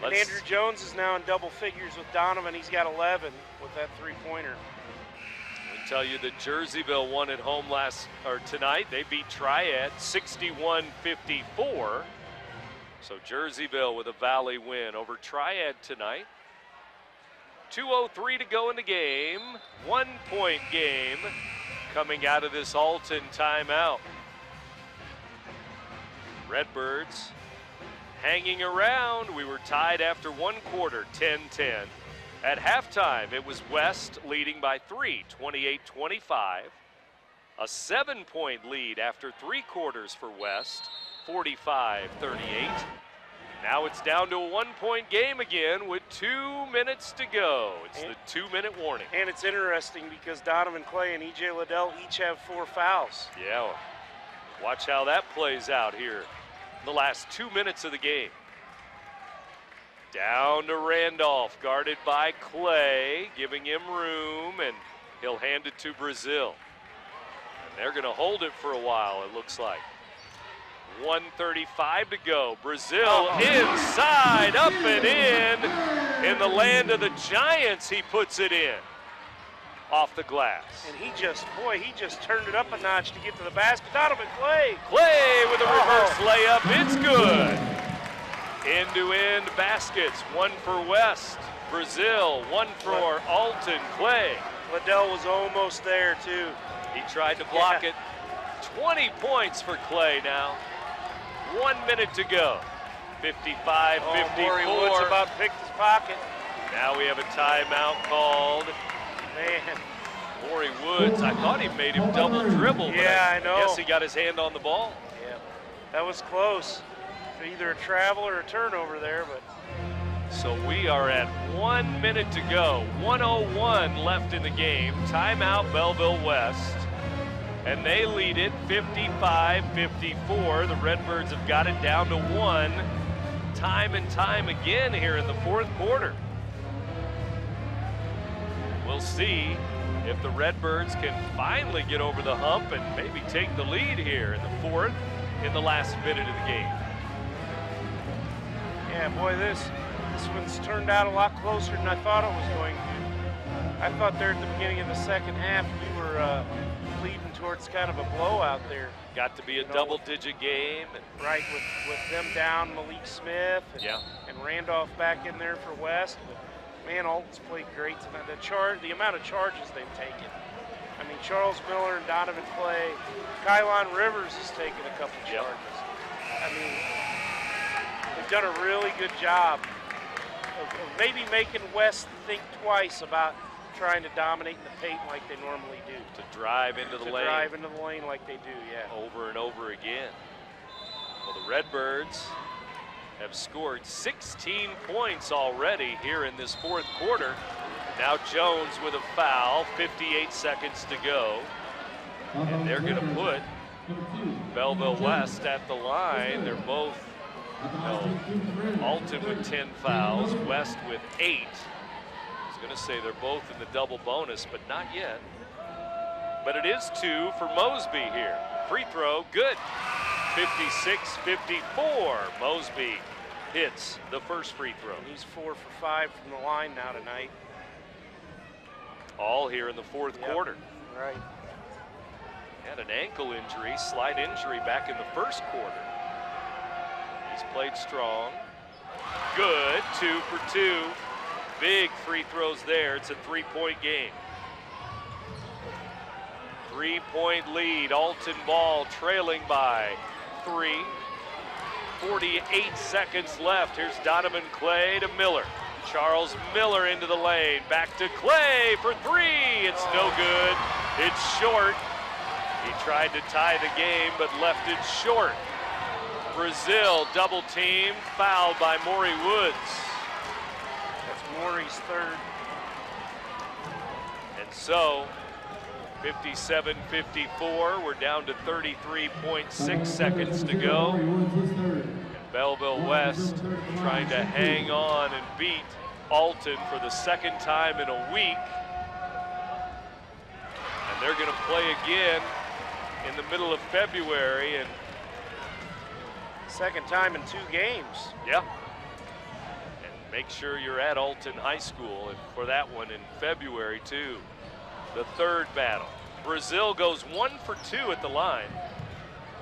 [SPEAKER 15] And Andrew Jones is now in double figures with Donovan. He's got 11 with that 3-pointer.
[SPEAKER 7] I'll tell you that Jerseyville won at home tonight. They beat Triad 61-54. So Jerseyville with a Valley win over Triad tonight. 2:03 to go in the game. 1-point game coming out of this Alton timeout. Redbirds hanging around. We were tied after 1 quarter, 10-10. At halftime, it was West leading by 3, 28-25. A 7-point lead after 3 quarters for West, 45-38. Now it's down to a 1-point game again with 2 minutes to go. It's the 2-minute warning.
[SPEAKER 15] And it's interesting because Donovan Clay and E.J. Liddell each have 4 fouls.
[SPEAKER 7] Yeah, watch how that plays out here in the last 2 minutes of the game. Down to Randolph, guarded by Clay, giving him room, and he'll hand it to Brazil. And they're going to hold it for a while, it looks like. 1:35 to go. Brazil inside, up and in. In the land of the Giants, he puts it in. Off the glass.
[SPEAKER 15] And he just turned it up a notch to get to the basket. Donovan Clay.
[SPEAKER 7] Clay with a reverse layup. It's good. End-to-end baskets. 1 for West. Brazil, 1 for Alton. Clay.
[SPEAKER 15] Liddell was almost there, too.
[SPEAKER 7] He tried to block it. 20 points for Clay now. 1 minute to go. 55-54.
[SPEAKER 15] Maury Woods about picked his pocket.
[SPEAKER 7] Now we have a timeout called.
[SPEAKER 15] Man.
[SPEAKER 7] Maury Woods, I thought he made him double dribble.
[SPEAKER 15] Yeah, I know.
[SPEAKER 7] I guess he got his hand on the ball.
[SPEAKER 15] Yeah, that was close. Either a travel or a turnover there, but.
[SPEAKER 7] So we are at 1 minute to go. 1:01 left in the game. Timeout Belleville West. And they lead it 55-54. The Redbirds have got it down to 1 time and time again here in the 4th quarter. We'll see if the Redbirds can finally get over the hump and maybe take the lead here in the 4th in the last minute of the game.
[SPEAKER 15] Yeah, boy, this one's turned out a lot closer than I thought it was going to. I thought there at the beginning of the second half we were leading towards kind of a blowout there.
[SPEAKER 7] Got to be a double-digit game.
[SPEAKER 15] Right, with them down, Malik Smith and Randolph back in there for West. But Man, Alton's played great tonight. The amount of charges they've taken. I mean, Charles Miller and Donovan Clay. Kylon Rivers has taken a couple charges. I mean, they've done a really good job of maybe making West think twice about trying to dominate in the paint like they normally do.
[SPEAKER 7] To drive into the lane.
[SPEAKER 15] To drive into the lane like they do, yeah.
[SPEAKER 7] Over and over again. Well, the Redbirds have scored 16 points already here in this fourth quarter. Now Jones with a foul, 58 seconds to go. And they're going to put Belleville West at the line. They're both, Alton with 10 fouls, West with 8. I was going to say they're both in the double bonus, but not yet. But it is 2 for Mosby here. Free throw, good. 56-54. Mosby hits the first free throw.
[SPEAKER 15] And he's 4 for 5 from the line now tonight.
[SPEAKER 7] All here in the fourth quarter.
[SPEAKER 15] Right.
[SPEAKER 7] Had an ankle injury, slight injury back in the first quarter. He's played strong. Good, 2 for 2. Big free throws there. It's a 3-point game. 3-point lead. Alton ball trailing by 3. 48 seconds left. Here's Donovan Clay to Miller. Charles Miller into the lane. Back to Clay for 3. It's no good. It's short. He tried to tie the game, but left it short. Brazil double team, fouled by Maury Woods.
[SPEAKER 15] That's Maury's third.
[SPEAKER 7] And so, 57-54, we're down to 33.6 seconds to go. And Belleville West trying to hang on and beat Alton for the second time in a week. And they're going to play again in the middle of February. And
[SPEAKER 15] second time in 2 games.
[SPEAKER 7] Yeah. And make sure you're at Alton High School for that one in February too. The third battle. Brazil goes 1 for 2 at the line.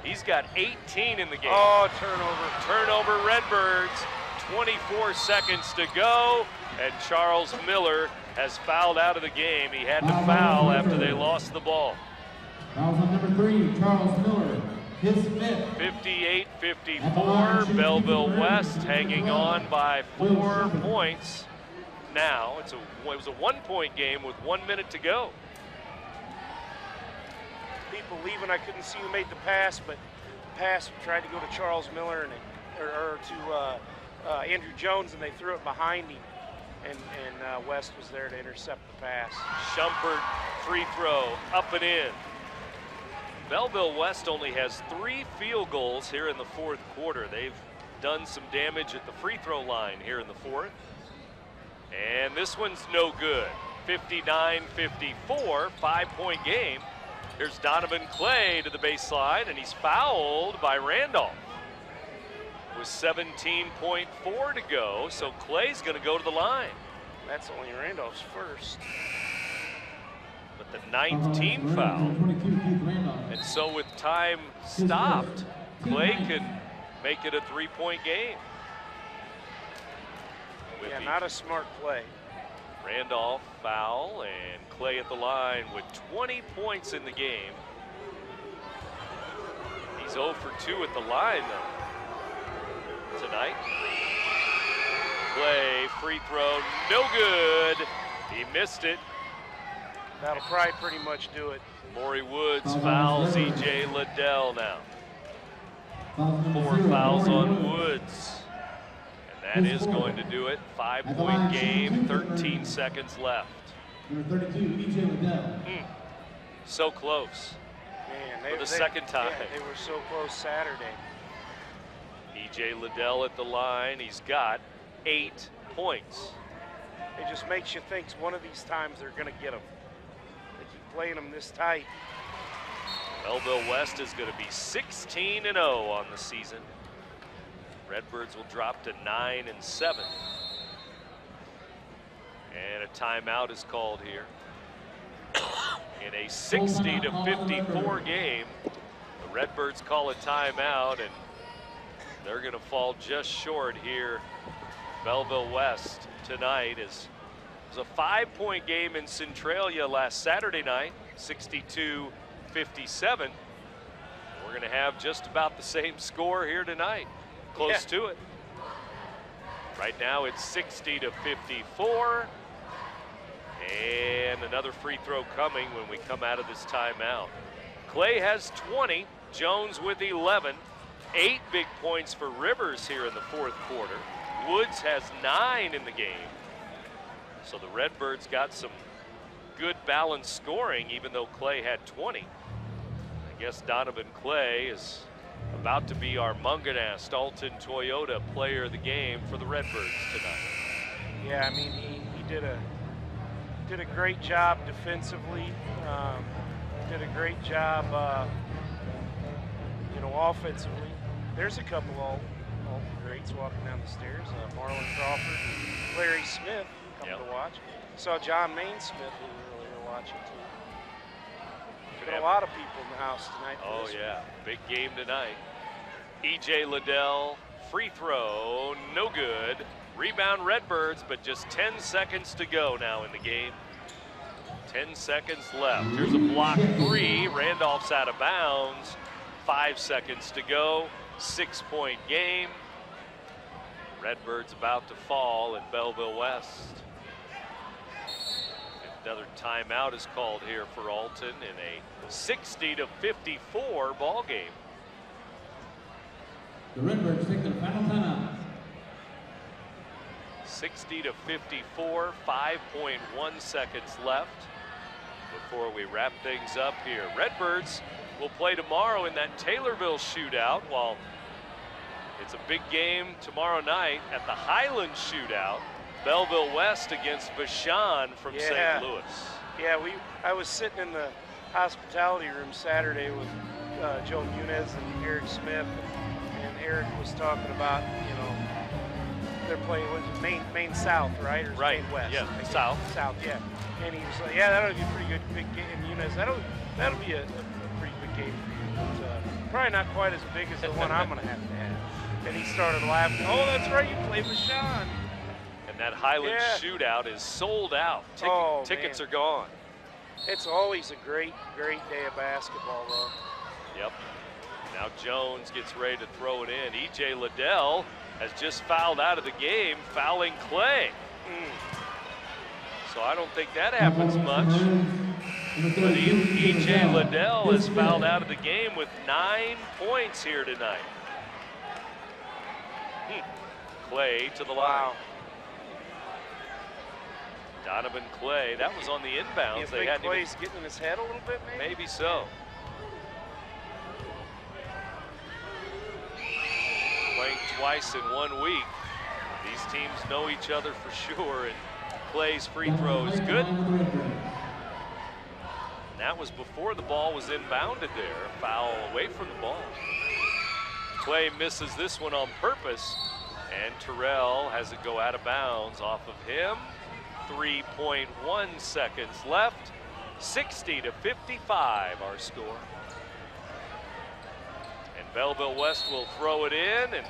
[SPEAKER 7] He's got 18 in the game.
[SPEAKER 15] Oh, turnover.
[SPEAKER 7] Turnover, Redbirds. 24 seconds to go, and Charles Miller has fouled out of the game. He had to foul after they lost the ball.
[SPEAKER 9] Fouls on number 3, Charles Miller. His fifth.
[SPEAKER 7] 58-54, Belleville West hanging on by 4 points. Now, it was a 1-point game with 1 minute to go.
[SPEAKER 15] People leaving, I couldn't see who made the pass, but the pass tried to go to Charles Miller and or to Andrew Jones, and they threw it behind him, and West was there to intercept the pass.
[SPEAKER 7] Shumpert free throw, up and in. Belleville West only has 3 field goals here in the fourth quarter. They've done some damage at the free throw line here in the fourth. And this one's no good. 59-54, 5-point game. Here's Donovan Clay to the baseline, and he's fouled by Randolph. With 17.4 to go, so Clay's going to go to the line.
[SPEAKER 15] That's only Randolph's first.
[SPEAKER 7] But the 9th team foul. And so with time stopped, Clay can make it a 3-point game.
[SPEAKER 15] Yeah, not a smart play.
[SPEAKER 7] Randolph foul, and Clay at the line with 20 points in the game. He's 0 for 2 at the line, though, tonight. Clay, free throw, no good. He missed it.
[SPEAKER 15] That'll probably pretty much do it.
[SPEAKER 7] Maury Woods fouls E.J. Liddell now. 4 fouls on Woods. And that is going to do it. 5-point game, 13 seconds left.
[SPEAKER 9] Number 32, E.J. Liddell.
[SPEAKER 7] So close.
[SPEAKER 15] Man,
[SPEAKER 7] for the second time.
[SPEAKER 15] Yeah, they were so close Saturday.
[SPEAKER 7] E.J. Liddell at the line. He's got 8 points.
[SPEAKER 15] It just makes you think one of these times they're going to get them. They keep playing them this tight.
[SPEAKER 7] Belleville West is going to be 16-0 on the season. Redbirds will drop to 9-7. And a timeout is called here. In a 60-54 game, the Redbirds call a timeout, and they're going to fall just short here. Belleville West tonight as It was a 5-point game in Centralia last Saturday night, 62-57. We're going to have just about the same score here tonight, close to it. Right now it's 60-54. And another free throw coming when we come out of this timeout. Clay has 20, Jones with 11. 8 big points for Rivers here in the fourth quarter. Woods has 9 in the game. So the Redbirds got some good balanced scoring, even though Clay had 20. I guess Donovan Clay is about to be our Munganast Alton Toyota player of the game for the Redbirds tonight.
[SPEAKER 15] Yeah, I mean, he did a great job defensively. Did a great job, offensively. There's a couple all greats walking down the stairs. Marlon Crawford and Larry Smith coming to watch. Saw John Mainsmith who we were watching too. Got a lot of people in the house tonight.
[SPEAKER 7] Oh yeah, big game tonight. E.J. Liddell, free throw, no good. Rebound Redbirds, but just 10 seconds to go now in the game. 10 seconds left. Here's a block 3. Randolph's out of bounds. 5 seconds to go. 6-point game. Redbirds about to fall in Belleville West. Another timeout is called here for Alton in a 60-54 ball game.
[SPEAKER 9] The Redbirds take their final timeout.
[SPEAKER 7] 60-54, 5.1 seconds left before we wrap things up here. Redbirds will play tomorrow in that Taylorville shootout, while it's a big game tomorrow night at the Highland shootout. Belleville West against Vashon from St. Louis.
[SPEAKER 15] Yeah, I was sitting in the hospitality room Saturday with Joe Muniz and Eric Smith, and Eric was talking about, they're playing Maine South, right? Or
[SPEAKER 7] right.
[SPEAKER 15] Maine West?
[SPEAKER 7] Yeah, South.
[SPEAKER 15] South, yeah. And he was like, yeah, that'll be a pretty good big game. And Muniz, that'll be a pretty good game for you. But, probably not quite as big as the one I'm going to have. And he started laughing. Oh, that's right, you play Vashon.
[SPEAKER 7] And that Highland shootout is sold out. Tickets are gone.
[SPEAKER 15] It's always a great day of basketball, though.
[SPEAKER 7] Yep. Now Jones gets ready to throw it in. E.J. Liddell has just fouled out of the game, fouling Clay. So I don't think that happens much. But E.J. Liddell has fouled out of the game with 9 points here tonight. Clay to the line. Wow. Donovan Clay, that was on the inbounds.
[SPEAKER 15] You think Clay's getting in his head a little bit, maybe?
[SPEAKER 7] Maybe so. Playing twice in 1 week. These teams know each other for sure, and Clay's free throw is good. And that was before the ball was inbounded there. A foul away from the ball. Clay misses this one on purpose, and Terrell has it go out of bounds off of him. 3.1 seconds left. 60-55 our score. And Belleville West will throw it in, and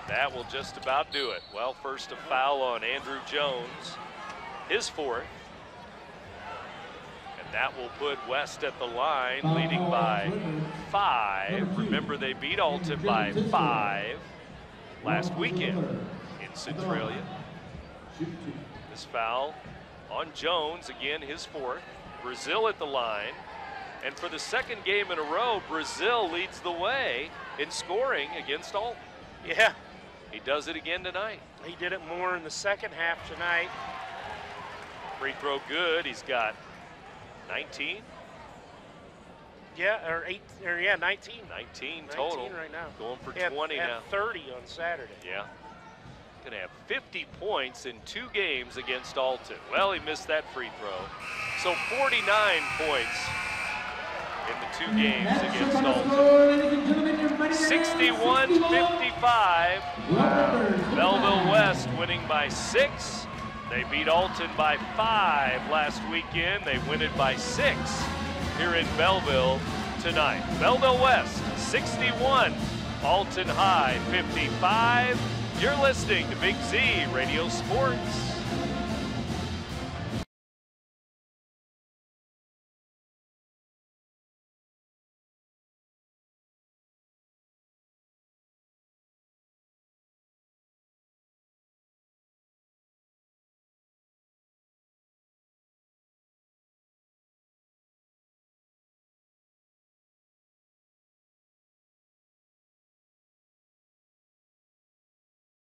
[SPEAKER 7] that will just about do it. Well, first a foul on Andrew Jones, his 4th. And that will put West at the line, leading by 5. Remember, they beat Alton by 5 last weekend in Centralia. This foul on Jones, again his 4th. Brazil at the line. And for the second game in a row, Brazil leads the way in scoring against Alton.
[SPEAKER 15] Yeah.
[SPEAKER 7] He does it again tonight.
[SPEAKER 15] He did it more in the second half tonight.
[SPEAKER 7] Free throw good. He's got 19.
[SPEAKER 15] Yeah, or 19.
[SPEAKER 7] 19 total.
[SPEAKER 15] 19 right now.
[SPEAKER 7] Going for 20 now.
[SPEAKER 15] 30 on Saturday.
[SPEAKER 7] Yeah. Going to have 50 points in 2 games against Alton. Well, he missed that free throw. So 49 points in the 2 games against Alton. 61-55. Belleville West winning by 6. They beat Alton by 5 last weekend. They win it by 6 here in Belleville tonight. Belleville West 61, Alton High 55. You're listening to Big Z Radio Sports.